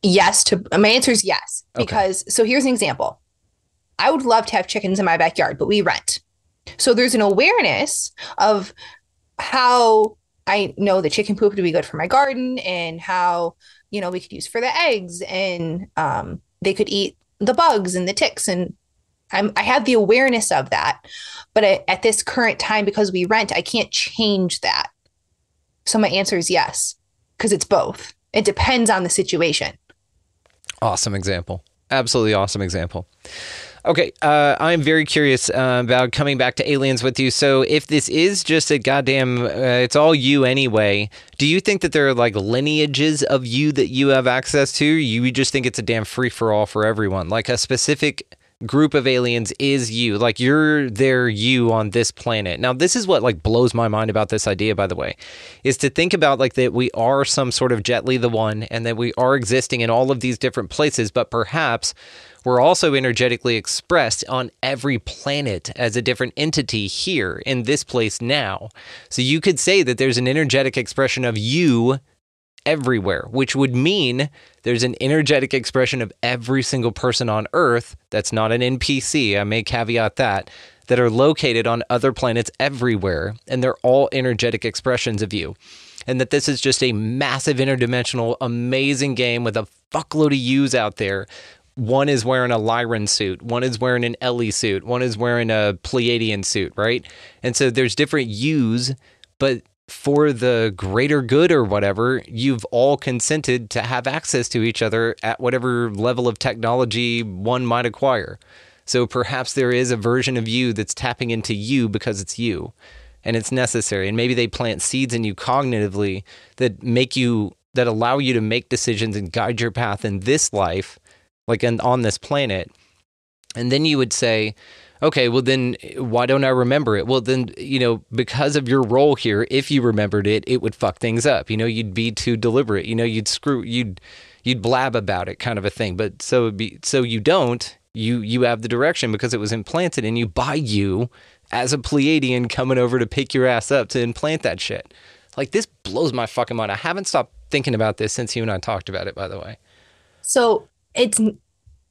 my answer is yes, because so here's an example. I would love to have chickens in my backyard, but we rent. So there's an awareness of how I know the chicken poop would be good for my garden and how, we could use for the eggs and they could eat the bugs and the ticks. And I have the awareness of that. But at this current time, because we rent, I can't change that. So my answer is yes, because it's both. It depends on the situation. Awesome example. Absolutely awesome example. Okay, I'm very curious about coming back to aliens with you. So if this is just a goddamn, it's all you anyway, do you think that there are like lineages of you that you have access to? You just think it's a damn free-for-all for everyone? Like a specific group of aliens is you, like you're there, you on this planet. Now, this is what like blows my mind about this idea, by the way, is to think about like that we are some sort of Jet Li the One and that we are existing in all of these different places, but perhaps we're also energetically expressed on every planet as a different entity here in this place now. So you could say that there's an energetic expression of you everywhere, which would mean there's an energetic expression of every single person on Earth that's not an NPC, I may caveat that are located on other planets everywhere, and they're all energetic expressions of you. And that this is just a massive interdimensional, amazing game with a fuckload of yous out there. One is wearing a Lyran suit, one is wearing an Ellie suit, one is wearing a Pleiadian suit, right? And so there's different yous, but for the greater good or whatever, you've all consented to have access to each other at whatever level of technology one might acquire. So perhaps there is a version of you that's tapping into you because it's you and it's necessary. And maybe they plant seeds in you cognitively that that allow you to make decisions and guide your path in this life, like on this planet. And then you would say, okay, well then why don't I remember it? Well then, because of your role here, if you remembered it, it would fuck things up. You'd be too deliberate. You'd blab about it, kind of a thing. But so you don't. You have the direction because it was implanted in you by you as a Pleiadian coming over to pick your ass up to implant that shit. Like, this blows my fucking mind. I haven't stopped thinking about this since you and I talked about it, by the way. So it's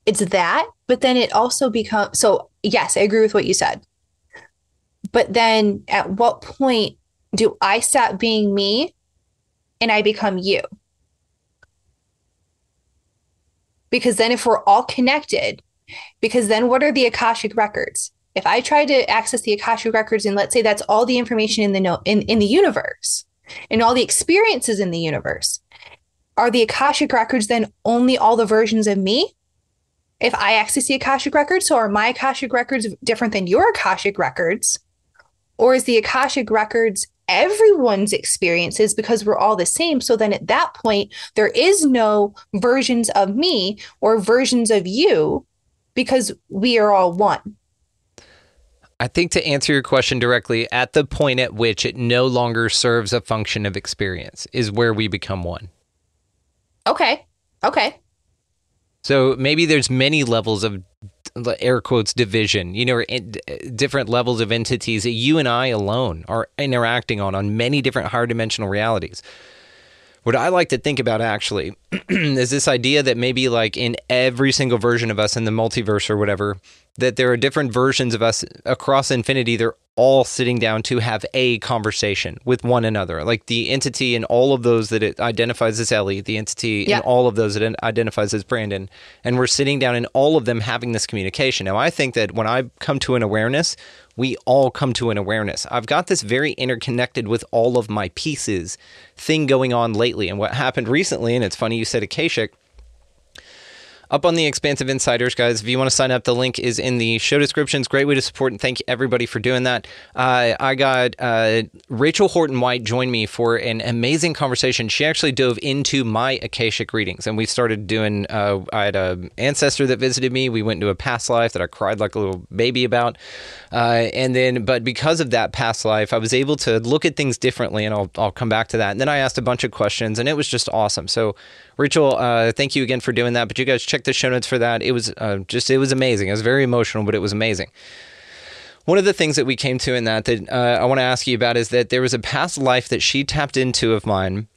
that, but then it also becomes, so yes, I agree with what you said. But then at what point do I stop being me and I become you? Because then if we're all connected, because then what are the Akashic records? If I try to access the Akashic records and let's say that's all the information in the universe and all the experiences in the universe, are the Akashic records then only all the versions of me? If I access the Akashic records, so are my Akashic records different than your Akashic records? Or is the Akashic records everyone's experiences because we're all the same? So then at that point, there is no versions of me or versions of you because we are all one. I think to answer your question directly, at the point at which it no longer serves a function of experience is where we become one. Okay. So maybe there's many levels of air quotes division, or different levels of entities that you and I alone are interacting on many different higher dimensional realities. What I like to think about actually is this idea that maybe like in every single version of us in the multiverse or whatever, that there are different versions of us across infinity. They're all sitting down to have a conversation with one another. Like the entity in all of those that it identifies as Ellie, the entity in all of those that it identifies as Brandon. And we're sitting down and all of them having this communication. Now, I think that when I come to an awareness, we all come to an awareness. I've got this very interconnected with all of my pieces thing going on lately. And what happened recently, and it's funny you said Akashic, up on the Expansive Insiders, guys, if you want to sign up, the link is in the show descriptions. Great way to support, and thank everybody for doing that. I got Rachel Horton-White joined me for an amazing conversation. She actually dove into my Akashic readings, and we started doing, I had an ancestor that visited me. We went into a past life that I cried like a little baby about. But because of that past life, I was able to look at things differently, and I'll come back to that. And then I asked a bunch of questions, and it was just awesome. So, Rachel, thank you again for doing that. But you guys check the show notes for that. It was it was amazing. It was very emotional, but it was amazing. One of the things that we came to in that I want to ask you about is that there was a past life that she tapped into of mine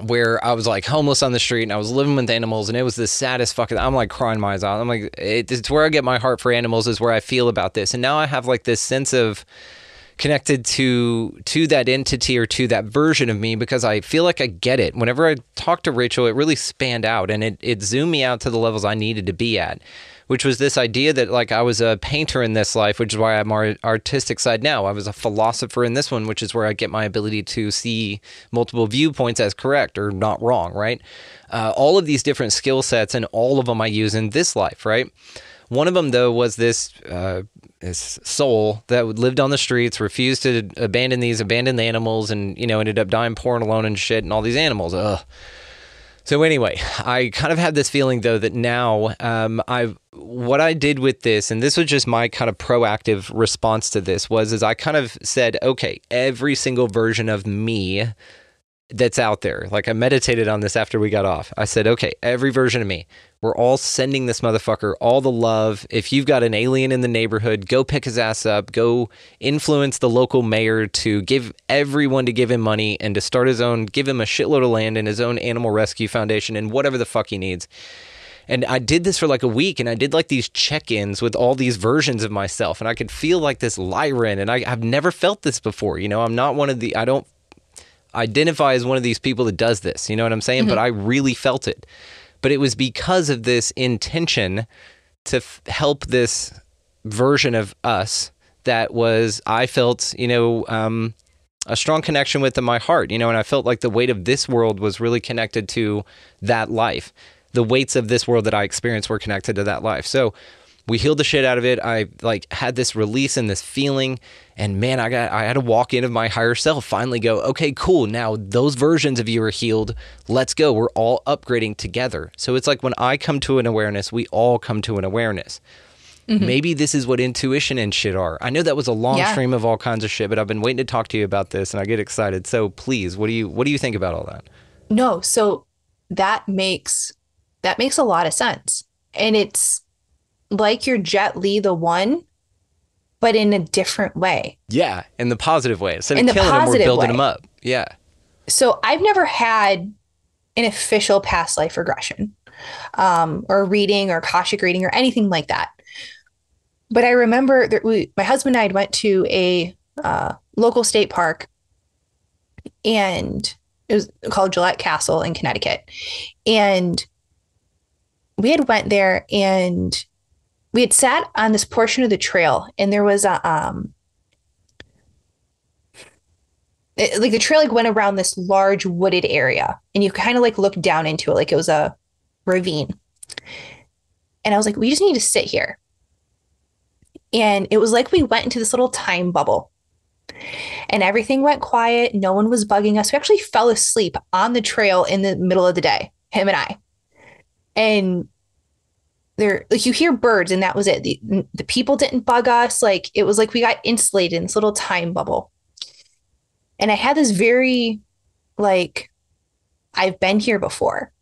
where I was like homeless on the street and I was living with animals, and it was the saddest fucking, I'm like crying my eyes out. I'm like, it's where I get my heart for animals, is where I feel about this. And now I have like this sense of connected to that entity or to that version of me, because I feel like I get it. Whenever I talked to Rachel, it really spanned out, and it zoomed me out to the levels I needed to be at, which was this idea that like I was a painter in this life, which is why I'm our artistic side now. I was a philosopher in this one, which is where I get my ability to see multiple viewpoints as correct or not wrong, right? All of these different skill sets, and all of them I use in this life, right? One of them, though, was this soul that lived on the streets, refused to abandon the animals, and, you know, ended up dying poor and alone and shit, and all these animals. Ugh. So anyway, I kind of had this feeling, though, that now what I did with this, and this was just my kind of proactive response to this, is I kind of said, okay, every single version of me that's out there, like I meditated on this after we got off. I said, okay, every version of me, we're all sending this motherfucker all the love. If you've got an alien in the neighborhood, go pick his ass up, go influence the local mayor to give everyone to give him money and to start his own, give him a shitload of land and his own animal rescue foundation and whatever the fuck he needs. And I did this for like a week, and I did like these check-ins with all these versions of myself, and I could feel like this Lyran, and I've never felt this before. You know, I'm not one of the, I don't identify as one of these people that does this, you know what I'm saying? Mm-hmm. But I really felt it. But it was because of this intention to help this version of us that was, I felt, you know, a strong connection with in my heart, you know, and I felt like the weight of this world was really connected to that life. The weights of this world that I experienced were connected to that life. So we healed the shit out of it. I like had this release and this feeling, and man, I had to walk into my higher self, finally go, okay, cool. Now those versions of you are healed. Let's go. We're all upgrading together. So it's like when I come to an awareness, we all come to an awareness. Mm-hmm. Maybe this is what intuition and shit are. I know that was a long stream of all kinds of shit, but I've been waiting to talk to you about this, and I get excited. So please, what do you think about all that? No, so that makes a lot of sense. And it's like you're Jet Li the one, but in a different way. Yeah, in the positive way. Instead of killing him, we're building him up. Yeah. So I've never had an official past life regression, or reading or Akashic reading or anything like that. But I remember that my husband and I went to a local state park, and it was called Gillette Castle in Connecticut. And we had went there, and we had sat on this portion of the trail, and there was a, like the trail like went around this large wooded area, and you kind of like look down into it like it was a ravine. And I was like, we just need to sit here. And it was like we went into this little time bubble, and everything went quiet. No one was bugging us. We actually fell asleep on the trail in the middle of the day, him and I. And there, like, you hear birds, and that was it. The people didn't bug us. Like, it was like we got insulated in this little time bubble. And I had this very, like, I've been here before.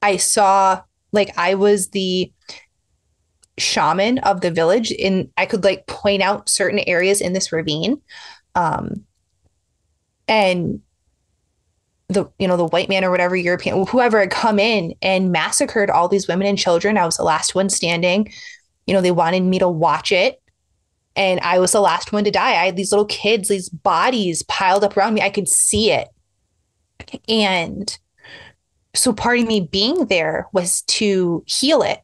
I saw, like, I was the shaman of the village, and I could like point out certain areas in this ravine. And the white man or whatever, European, whoever had come in and massacred all these women and children. I was the last one standing. You know, they wanted me to watch it, and I was the last one to die. I had these little kids, these bodies piled up around me. I could see it. And so part of me being there was to heal it.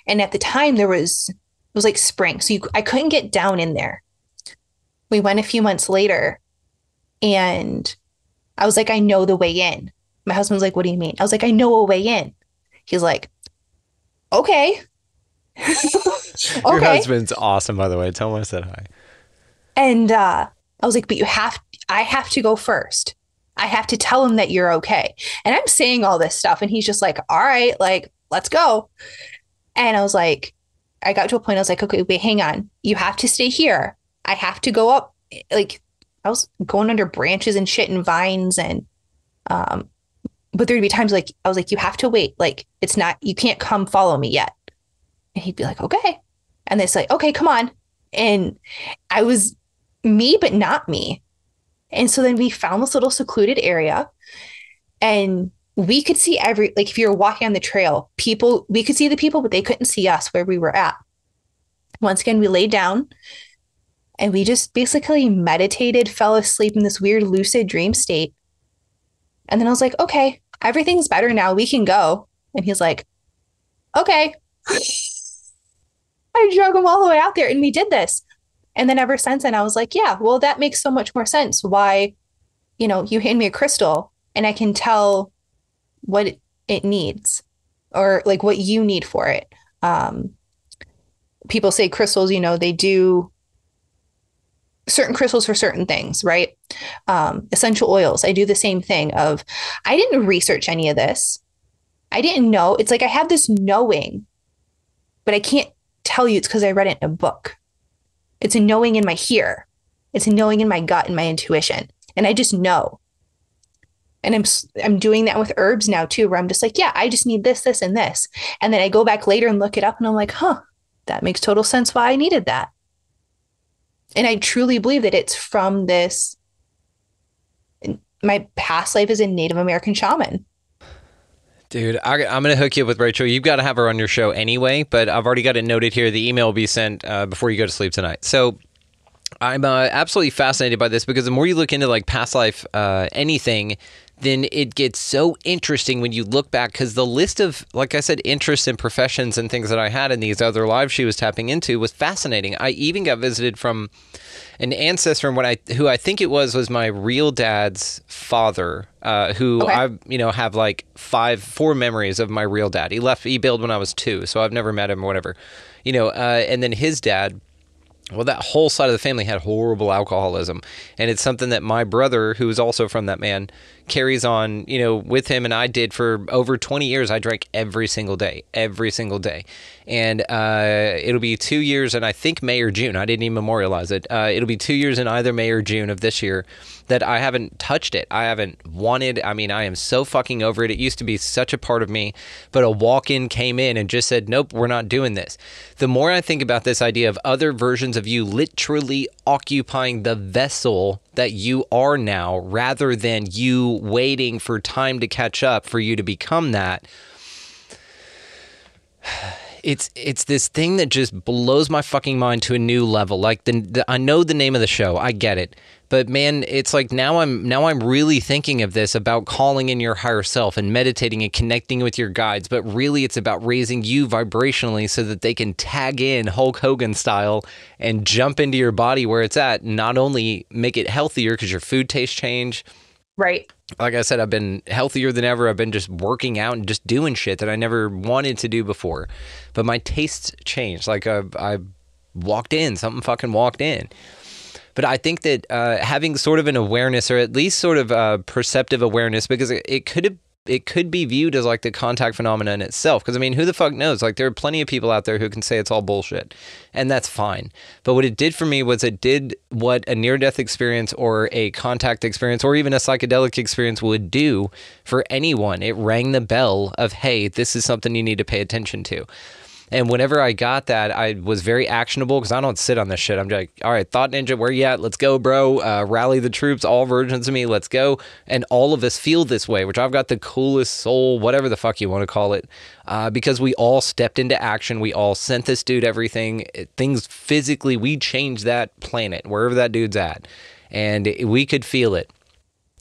And at the time it was like spring. So I couldn't get down in there. We went a few months later, and I was like, I know the way in. My husband's like, what do you mean? I was like, I know a way in. He's like, okay. Okay. Your husband's awesome, by the way. Tell him I said hi. And I was like, but I have to go first. I have to tell him that you're okay. And I'm saying all this stuff, and he's just like, all right, like, let's go. And I was like, I got to a point, I was like, okay, wait, hang on. You have to stay here. I have to go up. Like, I was going under branches and shit and vines, and but there'd be times like I was like, you have to wait. Like, it's not, you can't come follow me yet. And he'd be like, okay. And they'd say, okay, come on. And I was me, but not me. And so then we found this little secluded area, and we could see like if you were walking on the trail, we could see the people, but they couldn't see us where we were at. Once again, we laid down and we just basically meditated, fell asleep in this weird lucid dream state. And then I was like, okay, everything's better now. We can go. And he's like, okay. I drug him all the way out there and we did this. And then ever since then, I was like, yeah, well, that makes so much more sense. Why, you hand me a crystal and I can tell what it needs or like what you need for it. People say crystals, they do certain crystals for certain things, right? Essential oils. I do the same thing I didn't research any of this. I didn't know. It's like I have this knowing, but I can't tell you it's because I read it in a book. It's a knowing in my here. It's a knowing in my gut and my intuition. And I just know. And I'm doing that with herbs now too, where I'm just like, yeah, I just need this, this, and this. And then I go back later and look it up and I'm like, that makes total sense why I needed that. And I truly believe that it's from this. My past life as a Native American shaman. Dude, I'm going to hook you up with Rachel. You've got to have her on your show anyway, but I've already got it noted here. The email will be sent before you go to sleep tonight. So I'm absolutely fascinated by this because the more you look into like past life anything, then it gets so interesting when you look back because the list of, like I said, interests and professions and things that I had in these other lives she was tapping into was fascinating. I even got visited from an ancestor who I think it was my real dad's father, who okay. I have like 4 memories of my real dad. He bailed when I was 2, so I've never met him or whatever, and then his dad. Well, that whole side of the family had horrible alcoholism, and it's something that my brother, who is also from that man, carries on, with him, and I did for over 20 years. I drank every single day, and it'll be 2 years, and I think May or June. I didn't even memorialize it. It'll be 2 years in either May or June of this year that I haven't touched it. I haven't wanted. I mean, I am so fucking over it. It used to be such a part of me, but a walk-in came in and just said, nope, we're not doing this. The more I think about this idea of other versions of you literally occupying the vessel that you are now rather than you waiting for time to catch up for you to become that, it's this thing that just blows my fucking mind to a new level. Like I know the name of the show, I get it, but man, it's like now I'm really thinking of this about calling in your higher self and meditating and connecting with your guides, but really it's about raising you vibrationally so that they can tag in Hulk Hogan style and jump into your body where it's at, and not only make it healthier because your food tastes change. Right. Like I said, I've been healthier than ever. I've been just working out and just doing shit that I never wanted to do before. But my tastes changed. Like I walked in, something fucking walked in. But I think that having sort of an awareness, or at least sort of perceptive awareness, because it could be viewed as like the contact phenomena in itself. Because I mean, who the fuck knows? Like there are plenty of people out there who can say it's all bullshit, and that's fine. But what it did for me was it did what a near-death experience or a contact experience or even a psychedelic experience would do for anyone. It rang the bell of, hey, this is something you need to pay attention to. And whenever I got that, I was very actionable because I don't sit on this shit. I'm like, all right, Thought Ninja, where you at? Let's go, bro. Rally the troops, all versions of me. Let's go. And all of us feel this way, which I've got the coolest soul, whatever the fuck you want to call it, because we all stepped into action. We all sent this dude everything. Things physically, we changed that planet, wherever that dude's at. And we could feel it.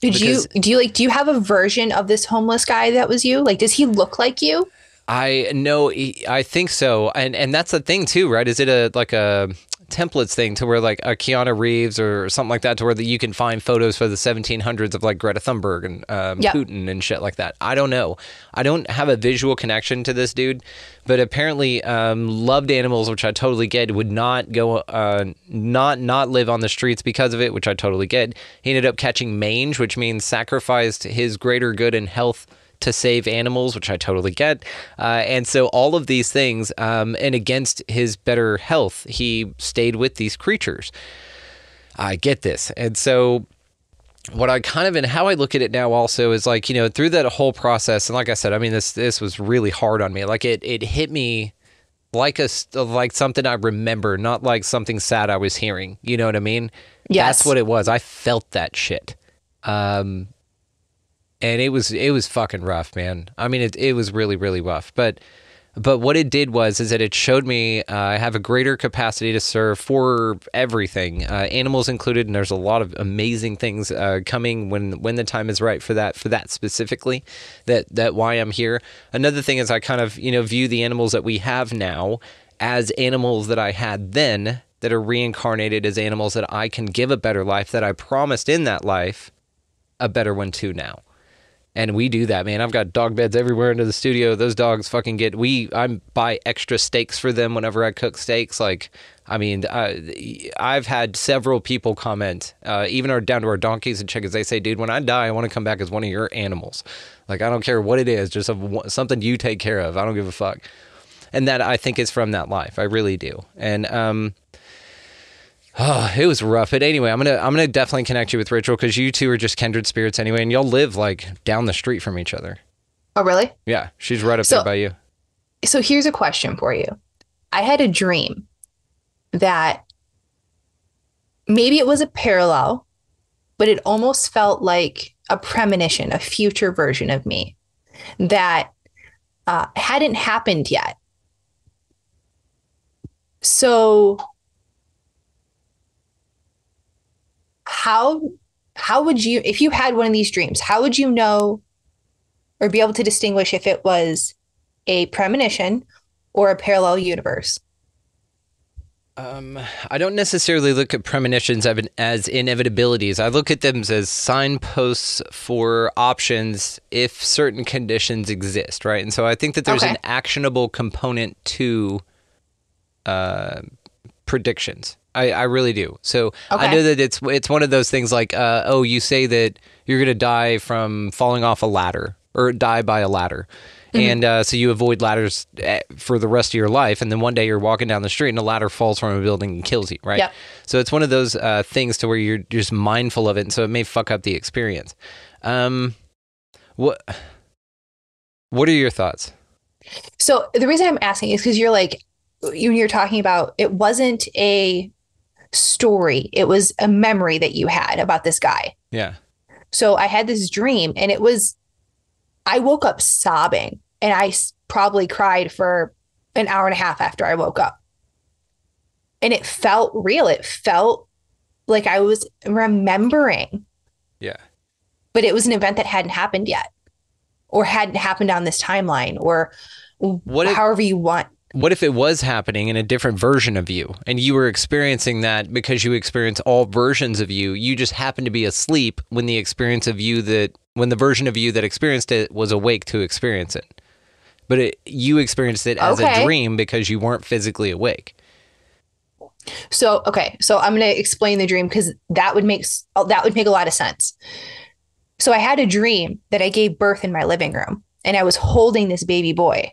Do you have a version of this homeless guy that was you? Like, does he look like you? I know, I think so, and that's the thing too, right? Is it a templates thing to where like a Keanu Reeves or something like that, to where you can find photos for the 1700s of like Greta Thunberg and Putin and shit like that? I don't know. I don't have a visual connection to this dude, but apparently loved animals, which I totally get. Would not go not live on the streets because of it, which I totally get. He ended up catching mange, which means sacrificed his greater good and health to save animals, which I totally get. And so all of these things, and against his better health, he stayed with these creatures. I get this. And so what I kind of, and how I look at it now also is like, through that whole process, and like I said, I mean, this was really hard on me. Like it hit me like something I remember, not like something sad I was hearing. You know what I mean? Yes. That's what it was. I felt that shit. And it was fucking rough, man. I mean, it was really, really rough. But what it did is that it showed me I have a greater capacity to serve for everything, animals included, and there's a lot of amazing things coming when the time is right for that specifically. That why I'm here. Another thing is I kind of view the animals that we have now as animals that I had then that are reincarnated as animals that I can give a better life, that I promised in that life a better one too now. And we do that, man. I've got dog beds everywhere into the studio. Those dogs fucking I buy extra steaks for them whenever I cook steaks. Like, I mean, I've had several people comment, even down to our donkeys and chickens. They say, dude, when I die, I want to come back as one of your animals. Like, I don't care what it is, just something you take care of. I don't give a fuck. And that, I think, is from that life. I really do. And, it was rough. But anyway, I'm gonna definitely connect you with Rachel, because you two are just kindred spirits anyway, and y'all live like down the street from each other. Oh, really? Yeah, she's right up there by you. So here's a question for you. I had a dream that maybe it was a parallel, but it almost felt like a premonition, a future version of me that hadn't happened yet. So how would you, if you had one of these dreams, how would you know or be able to distinguish if it was a premonition or a parallel universe? I don't necessarily look at premonitions as inevitabilities. I look at them as signposts for options if certain conditions exist, right? And so I think that there's an actionable component to predictions. I really do. So I know that it's one of those things like, you say that you're going to die from falling off a ladder or die by a ladder. Mm-hmm. And so you avoid ladders for the rest of your life. And then one day you're walking down the street and a ladder falls from a building and kills you, right? Yep. So it's one of those things to where you're just mindful of it. And so it may fuck up the experience. What are your thoughts? So the reason I'm asking is because you're talking about, it wasn't a story. It was a memory that you had about this guy. Yeah. So I had this dream, and I woke up sobbing, and I probably cried for an hour and a half after I woke up. And it felt real. It felt like I was remembering. Yeah. But it was an event that hadn't happened yet, or hadn't happened on this timeline, or however you want. What if it was happening in a different version of you, and you were experiencing that because you experience all versions of you? You just happened to be asleep when the version of you that experienced it was awake to experience it. But you experienced it as a dream because you weren't physically awake. So I'm going to explain the dream, because that would make a lot of sense. So I had a dream that I gave birth in my living room, and I was holding this baby boy.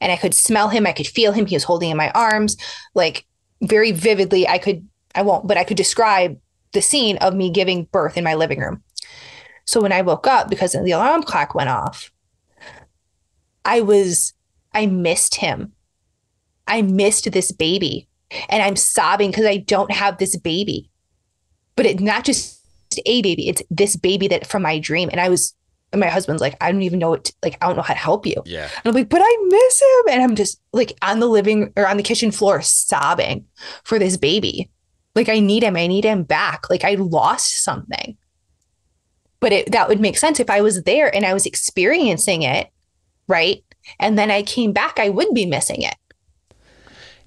And I could smell him. I could feel him. He was holding in my arms, like very vividly. I could describe the scene of me giving birth in my living room. So when I woke up, because the alarm clock went off, I missed him. I missed this baby. And I'm sobbing because I don't have this baby. But it's not just a baby. It's this baby that from my dream. And my husband's like, I don't even know I don't know how to help you. Yeah. And I'm like, but I miss him. And I'm just like on the kitchen floor sobbing for this baby. Like, I need him back. Like, I lost something. But that would make sense if I was there and I was experiencing it, right? And then I came back, I would be missing it.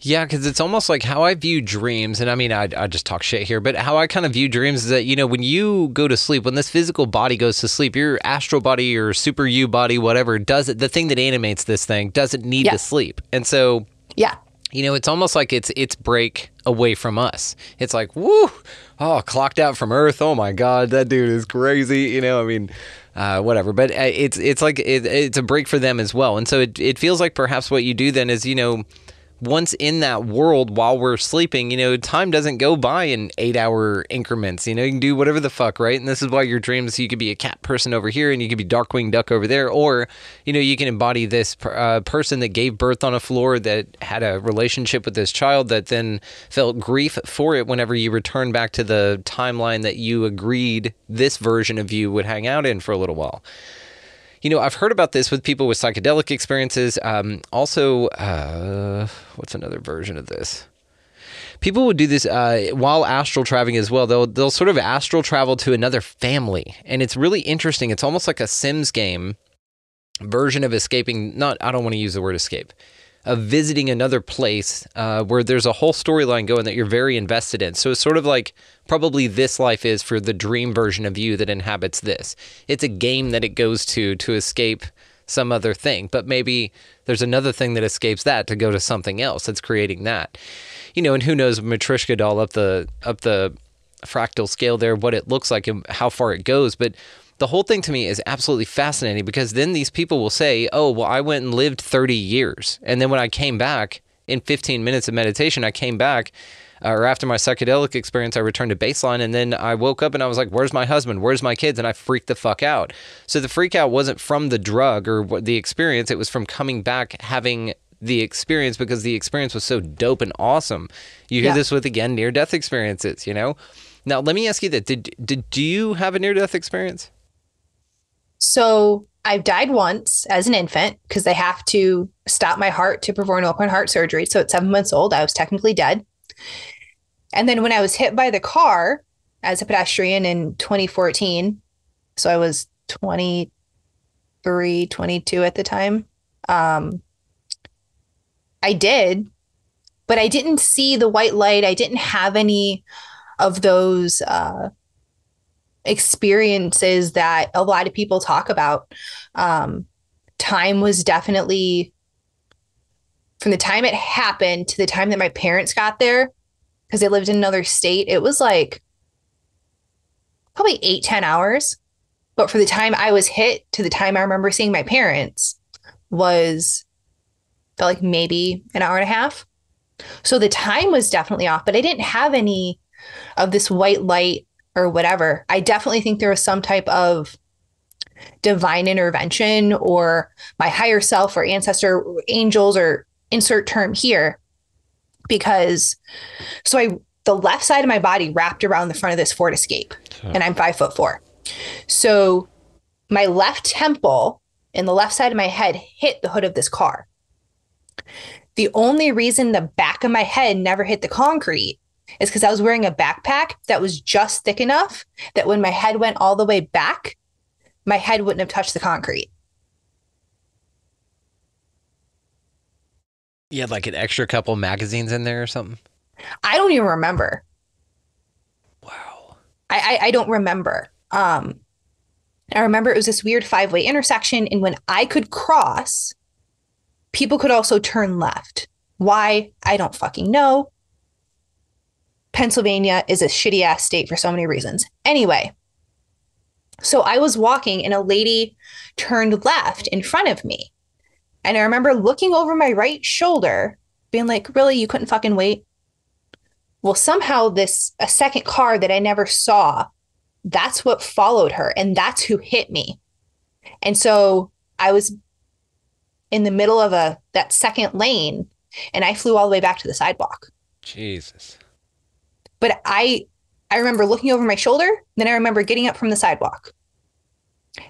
Yeah, because it's almost like how I view dreams, and I mean, I just talk shit here, but how I kind of view dreams is that, when you go to sleep, when this physical body goes to sleep, your astral body, your super you body, whatever, the thing that animates this thing doesn't need to sleep. And so, it's almost like it's break away from us. It's like, woo, clocked out from Earth. Oh my God, that dude is crazy. Whatever. But it's like it's a break for them as well. And so it feels like perhaps what you do then is, once in that world while we're sleeping, time doesn't go by in 8-hour increments. You can do whatever the fuck, right? And this is why your dreams, you could be a cat person over here and you could be Darkwing Duck over there. Or, you can embody this person that gave birth on a floor, that had a relationship with this child, that then felt grief for it whenever you return back to the timeline that you agreed this version of you would hang out in for a little while. I've heard about this with people with psychedelic experiences. Also, what's another version of this? People would do this while astral traveling as well. They'll sort of astral travel to another family. And it's really interesting. It's almost like a Sims game version of escaping. I don't want to use the word escape. Of visiting another place where there's a whole storyline going that you're very invested in. So it's sort of like probably this life is for the dream version of you that inhabits this. It's a game that it goes to escape some other thing, but maybe there's another thing that escapes that to go to something else that's creating that. And who knows, Matryoshka doll up the fractal scale there, what it looks like and how far it goes. But the whole thing to me is absolutely fascinating, because then these people will say, oh, well, I went and lived 30 years. And then when I came back in 15 minutes of meditation, I came back, or after my psychedelic experience, I returned to baseline. And then I woke up and I was like, where's my husband? Where's my kids? And I freaked the fuck out. So the freak out wasn't from the drug or the experience. It was from coming back, having the experience, because the experience was so dope and awesome. You hear this with, again, near-death experiences, Now, let me ask you that. Do you have a near-death experience? So I've died once as an infant because they have to stop my heart to perform an open heart surgery. So at 7 months old, I was technically dead. And then when I was hit by the car as a pedestrian in 2014, so I was 23, 22 at the time, I did, but I didn't see the white light. I didn't have any of those experiences that a lot of people talk about. Time was definitely, from the time it happened to the time that my parents got there, because they lived in another state, it was like probably 8-10 hours. But for the time I was hit to the time I remember seeing my parents felt like maybe an hour and a half. So the time was definitely off, but I didn't have any of this white light or whatever. I definitely think there was some type of divine intervention, or my higher self or ancestor, angels, or insert term here, because the left side of my body wrapped around the front of this Ford Escape, and I'm 5'4". So my left temple and the left side of my head hit the hood of this car. The only reason the back of my head never hit the concrete is because I was wearing a backpack that was just thick enough that when my head went all the way back, my head wouldn't have touched the concrete. You had like an extra couple magazines in there or something? I don't even remember. Wow. I don't remember. I remember it was this weird 5-way intersection, and when I could cross, people could also turn left. Why? I don't fucking know. Pennsylvania is a shitty ass state for so many reasons. Anyway, so I was walking and a lady turned left in front of me. And I remember looking over my right shoulder, being like, really, you couldn't fucking wait? Well, somehow a second car that I never saw, that's what followed her. And that's who hit me. And so I was in the middle of that second lane, and I flew all the way back to the sidewalk. Jesus. But I remember looking over my shoulder, then I remember getting up from the sidewalk.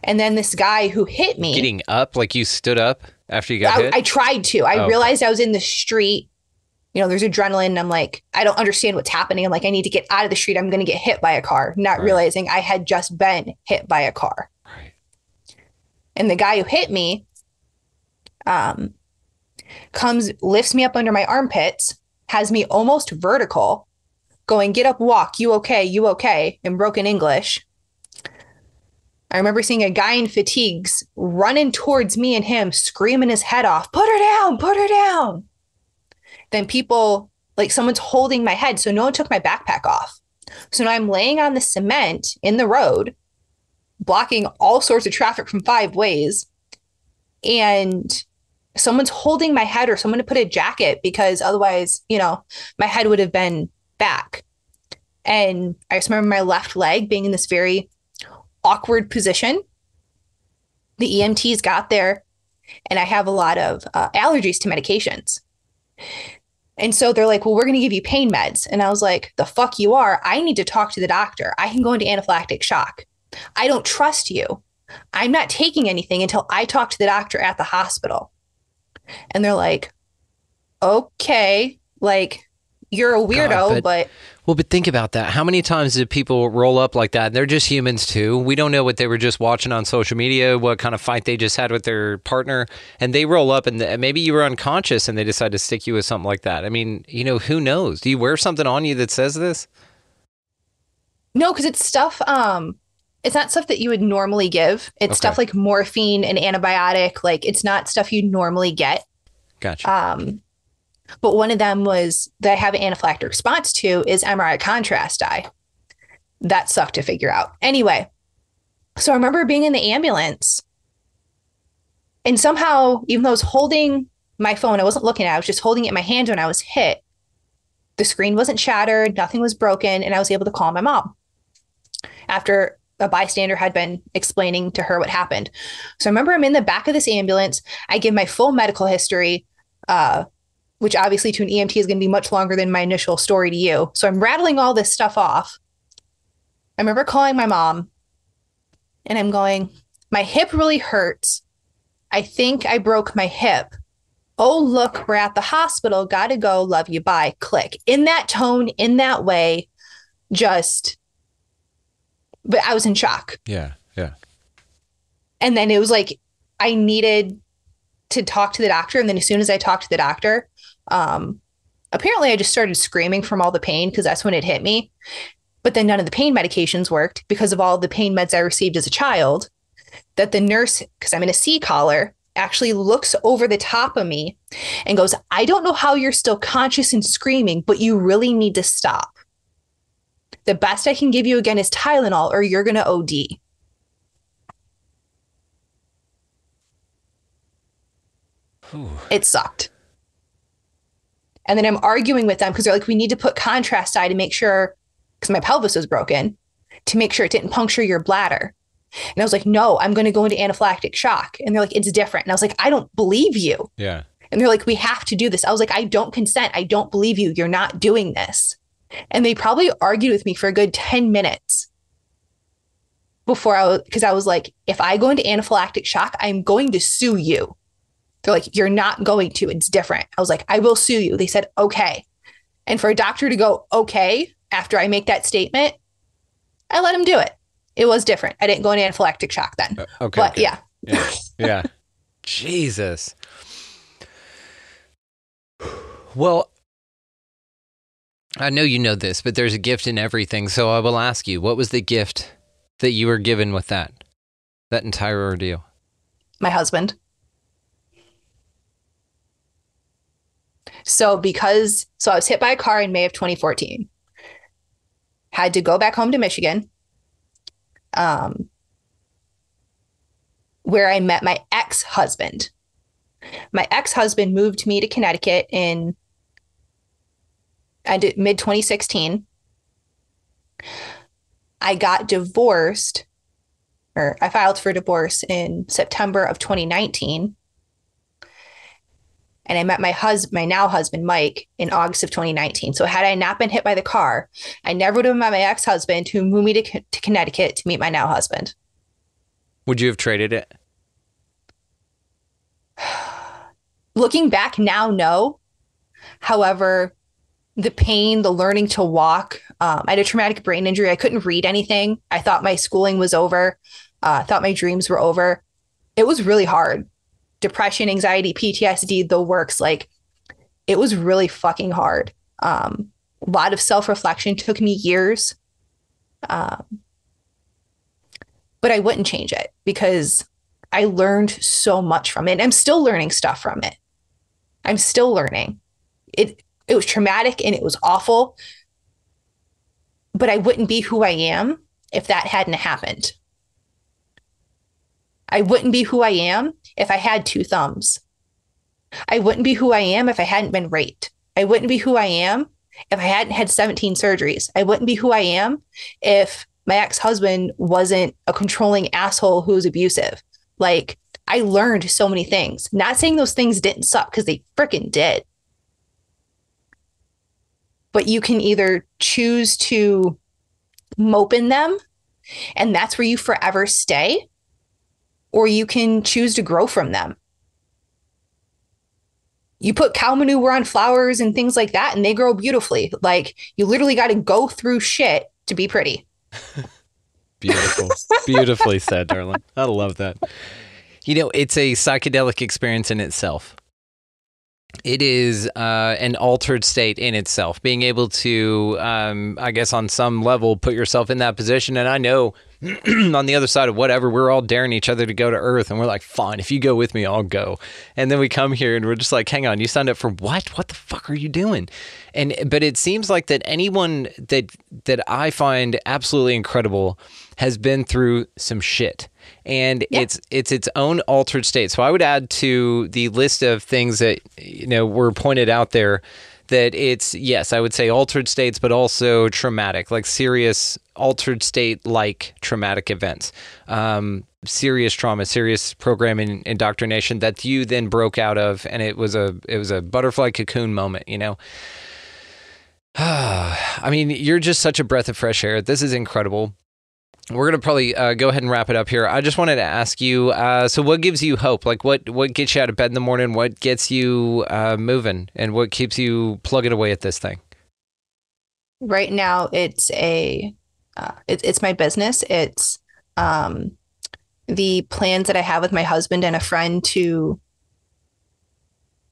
And then this guy who hit me. Getting up? Like you stood up after you got hit? I tried to. I realized I was in the street. There's adrenaline. And I'm like, I don't understand what's happening. I'm like, I need to get out of the street. I'm going to get hit by a car, not realizing I had just been hit by a car. Right. And the guy who hit me lifts me up under my armpits, has me almost vertical, going, get up, walk, you okay, in broken English. I remember seeing a guy in fatigues running towards me and him, screaming his head off, put her down, put her down. Then people, like someone's holding my head, so no one took my backpack off. So now I'm laying on the cement in the road, blocking all sorts of traffic from 5 ways. And someone's holding my head or someone to put a jacket because otherwise, my head would have been back. And I just remember my left leg being in this very awkward position. The EMTs got there, and I have a lot of allergies to medications. And so they're like, well, we're going to give you pain meds. And I was like, the fuck you are. I need to talk to the doctor. I can go into anaphylactic shock. I don't trust you. I'm not taking anything until I talk to the doctor at the hospital. And they're like, okay, like, you're a weirdo, but Well, but think about that. How many times did people roll up like that? They're just humans too. We don't know what they were just watching on social media, what kind of fight they just had with their partner, and they roll up and maybe you were unconscious and they decide to stick you with something like that. I mean, who knows? Do you wear something on you that says this? No, because it's stuff, it's not stuff that you would normally give. It's stuff like morphine and antibiotic. Like, it's not stuff you normally get. Gotcha. But one of them was that I have an anaphylactic response to is MRI contrast dye. That sucked to figure out. Anyway, so I remember being in the ambulance and somehow, even though I was holding my phone, I wasn't looking at it, I was just holding it in my hand when I was hit. The screen wasn't shattered, nothing was broken, and I was able to call my mom after a bystander had been explaining to her what happened. So I remember I'm in the back of this ambulance. I give my full medical history, which obviously to an EMT is going to be much longer than my initial story to you. So I'm rattling all this stuff off. I remember calling my mom and I'm going, my hip really hurts. I think I broke my hip. Oh, look, we're at the hospital. Gotta go. Love you. Bye. Click. In that tone, in that way, but I was in shock. Yeah. Yeah. And then it was like, I needed to talk to the doctor. And then as soon as I talked to the doctor, apparently I just started screaming from all the pain because that's when it hit me. But then none of the pain medications worked because of all the pain meds I received as a child, that the nurse, because I'm in a C collar, actually looks over the top of me and goes, I don't know how you're still conscious and screaming, but you really need to stop. The best I can give you again is Tylenol or you're going to OD. Ooh. It sucked. And then I'm arguing with them because they're like, we need to put contrast dye to make sure, because my pelvis was broken, to make sure it didn't puncture your bladder. And I was like, no, I'm going to go into anaphylactic shock. And they're like, it's different. And I was like, I don't believe you. Yeah. And they're like, we have to do this. I was like, I don't consent. I don't believe you. You're not doing this. And they probably argued with me for a good 10 minutes because I was like, if I go into anaphylactic shock, I'm going to sue you. They're like, you're not going to. It's different. I was like, I will sue you. They said, okay. And for a doctor to go, okay, after I make that statement, I let him do it. It was different. I didn't go into anaphylactic shock then. Okay. But yeah. Yeah. Jesus. Well, I know you know this, but there's a gift in everything. So I will ask you, what was the gift that you were given with that entire ordeal? My husband. So I was hit by a car in May of 2014. Had to go back home to Michigan, where I met my ex-husband. My ex-husband moved me to Connecticut in mid 2016. I got divorced, or I filed for divorce in September of 2019. And I met my now husband, Mike, in August of 2019. So had I not been hit by the car, I never would have met my ex-husband who moved me to Connecticut to meet my now husband. Would you have traded it? Looking back now, no. However, the pain, the learning to walk, I had a traumatic brain injury. I couldn't read anything. I thought my schooling was over. I thought my dreams were over. It was really hard. Depression, anxiety, PTSD, the works. Like, it was really fucking hard. A lot of self-reflection, took me years. But I wouldn't change it because I learned so much from it. And I'm still learning stuff from it. I'm still learning. It was traumatic and it was awful, but I wouldn't be who I am if that hadn't happened. I wouldn't be who I am if I had two thumbs. I wouldn't be who I am if I hadn't been raped. I wouldn't be who I am if I hadn't had 17 surgeries. I wouldn't be who I am if my ex-husband wasn't a controlling asshole who was abusive. Like, I learned so many things. Not saying those things didn't suck, because they freaking did. But you can either choose to mope in them, and that's where you forever stay, or you can choose to grow from them. You put cow manure on flowers and things like that, and they grow beautifully. Like, you literally got to go through shit to be pretty. Beautiful. Beautifully said, darling. I love that. You know, it's a psychedelic experience in itself. It is an altered state in itself. Being able to, I guess on some level, put yourself in that position. And I know on the other side of whatever, we're all daring each other to go to Earth. And we're like, fine, if you go with me, I'll go. And then we come here and we're just like, hang on, you signed up for what? What the fuck are you doing? But it seems like that anyone that I find absolutely incredible has been through some shit. And it's its own altered state. So I would add to the list of things that, you know, were pointed out there that it's, yes, I would say altered states, but also traumatic, like serious altered state, like traumatic events, serious trauma, serious program indoctrination that you then broke out of. And it was a butterfly cocoon moment, you know? I mean, you're just such a breath of fresh air. This is incredible. We're going to probably go ahead and wrap it up here. I just wanted to ask you, so what gives you hope? Like what gets you out of bed in the morning? What gets you moving? And what keeps you plugging away at this thing? Right now, it's my business. It's the plans that I have with my husband and a friend to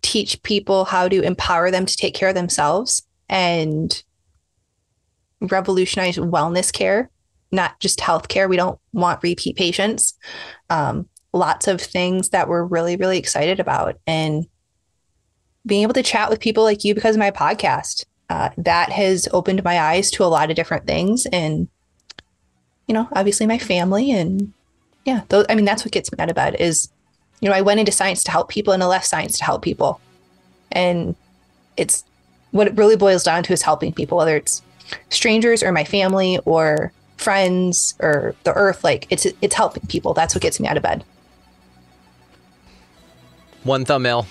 teach people how to empower them to take care of themselves and revolutionize wellness care. Not just healthcare. We don't want repeat patients. Lots of things that we're really, really excited about. And being able to chat with people like you because of my podcast, that has opened my eyes to a lot of different things. And, you know, obviously my family. And yeah, that's what gets me out of bed is, you know, I went into science to help people and I left science to help people. And it's what it really boils down to is helping people, whether it's strangers or my family or friends or the earth. Like it's helping people. That's what gets me out of bed. One thumbnail.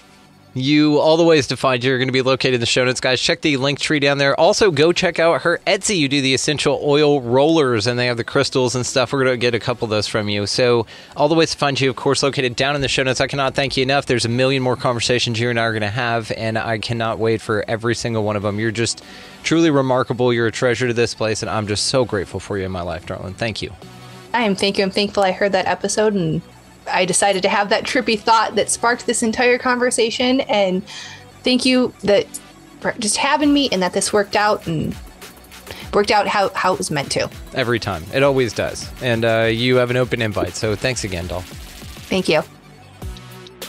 All the ways to find you are going to be located in the show notes, guys. Check the link tree down there. Also, go check out her Etsy. You do the essential oil rollers, and they have the crystals and stuff. We're going to get a couple of those from you. So, all the ways to find you, of course, located down in the show notes. I cannot thank you enough. There's a million more conversations you and I are going to have, and I cannot wait for every single one of them. You're just truly remarkable. You're a treasure to this place, and I'm just so grateful for you in my life, darling. Thank you. I'm thankful I heard that episode, and I decided to have that trippy thought that sparked this entire conversation. And thank you for just having me, and that this worked out how it was meant to. Every time. It always does. And you have an open invite. So thanks again, doll. Thank you. Do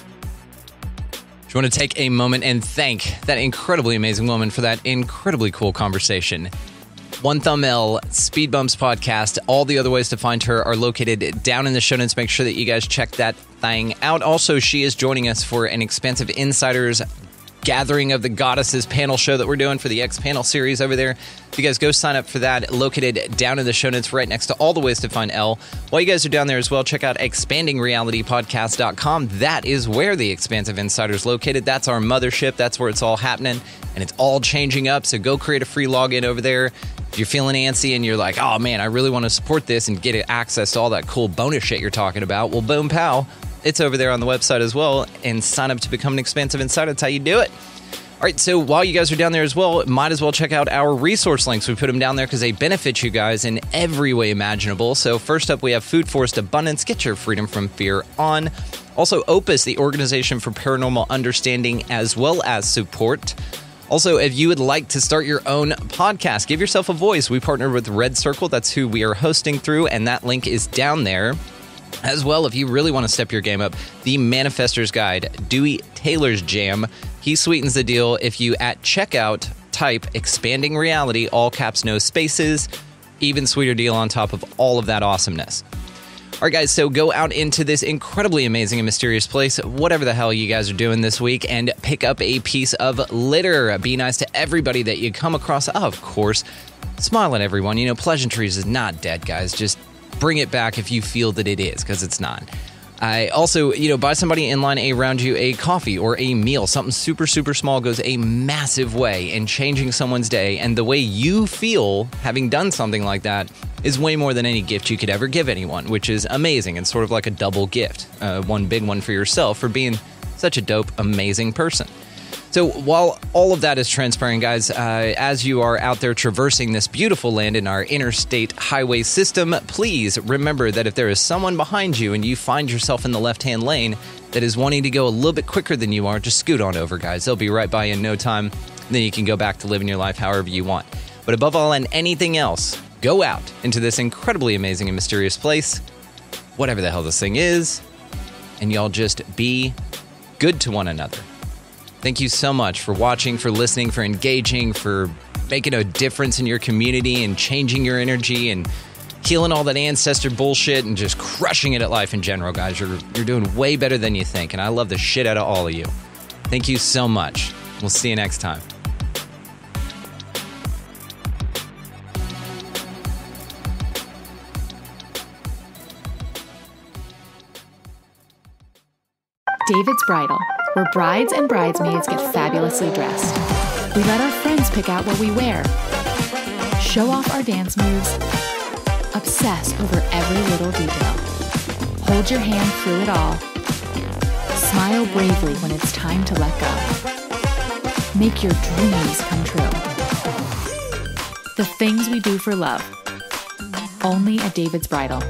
you want to take a moment and thank that incredibly amazing woman for that incredibly cool conversation? One Thumbnail, Speed Bumps Podcast. All the other ways to find her are located down in the show notes. Make sure that you guys check that thing out. Also, she is joining us for an Expansive Insiders Gathering of the Goddesses panel show that we're doing for the X panel series over there. If you guys go sign up for that, located down in the show notes right next to all the ways to find Elle. While you guys are down there as well, check out expandingrealitypodcast.com. That is where the Expansive Insider is located. That's our mothership. That's where it's all happening, and it's all changing up. So go create a free login over there. If you're feeling antsy and you're like, oh man, I really want to support this and get access to all that cool bonus shit you're talking about, well, boom, pow. It's over there on the website as well, and sign up to become an Expansive Insider. That's how you do it. All right, so while you guys are down there as well, might as well check out our resource links. We put them down there because they benefit you guys in every way imaginable. So first up, we have Food Forest Abundance. Get your freedom from fear on. Also, Opus, the Organization for Paranormal Understanding as well as support. Also, if you would like to start your own podcast, give yourself a voice. We partnered with Red Circle. That's who we are hosting through, and that link is down there. As well, if you really want to step your game up, the Manifestor's Guide, Dewey Taylor's Jam. He sweetens the deal if you, at checkout, type Expanding Reality, all caps, no spaces. Even sweeter deal on top of all of that awesomeness. All right, guys, so go out into this incredibly amazing and mysterious place, whatever the hell you guys are doing this week, and pick up a piece of litter. Be nice to everybody that you come across. Of course, smile at everyone. You know, pleasantries is not dead, guys. Just bring it back if you feel that it is, because it's not. I also, buy somebody in line around you a coffee or a meal. Something super, super small goes a massive way in changing someone's day. And the way you feel having done something like that is way more than any gift you could ever give anyone, which is amazing and sort of like a double gift. One big one for yourself for being such a dope, amazing person. So while all of that is transpiring, guys, as you are out there traversing this beautiful land in our interstate highway system, please remember that if there is someone behind you and you find yourself in the left-hand lane that is wanting to go a little bit quicker than you are, just scoot on over, guys. They'll be right by you in no time. Then you can go back to living your life however you want. But above all and anything else, go out into this incredibly amazing and mysterious place, whatever the hell this thing is, and y'all just be good to one another. Thank you so much for watching, for listening, for engaging, for making a difference in your community and changing your energy and healing all that ancestor bullshit and just crushing it at life in general, guys. You're doing way better than you think, and I love the shit out of all of you. Thank you so much. We'll see you next time. David's Bridal, where brides and bridesmaids get fabulously dressed. We let our friends pick out what we wear, show off our dance moves, obsess over every little detail, hold your hand through it all, smile bravely when it's time to let go. Make your dreams come true. The things we do for love, only at David's Bridal.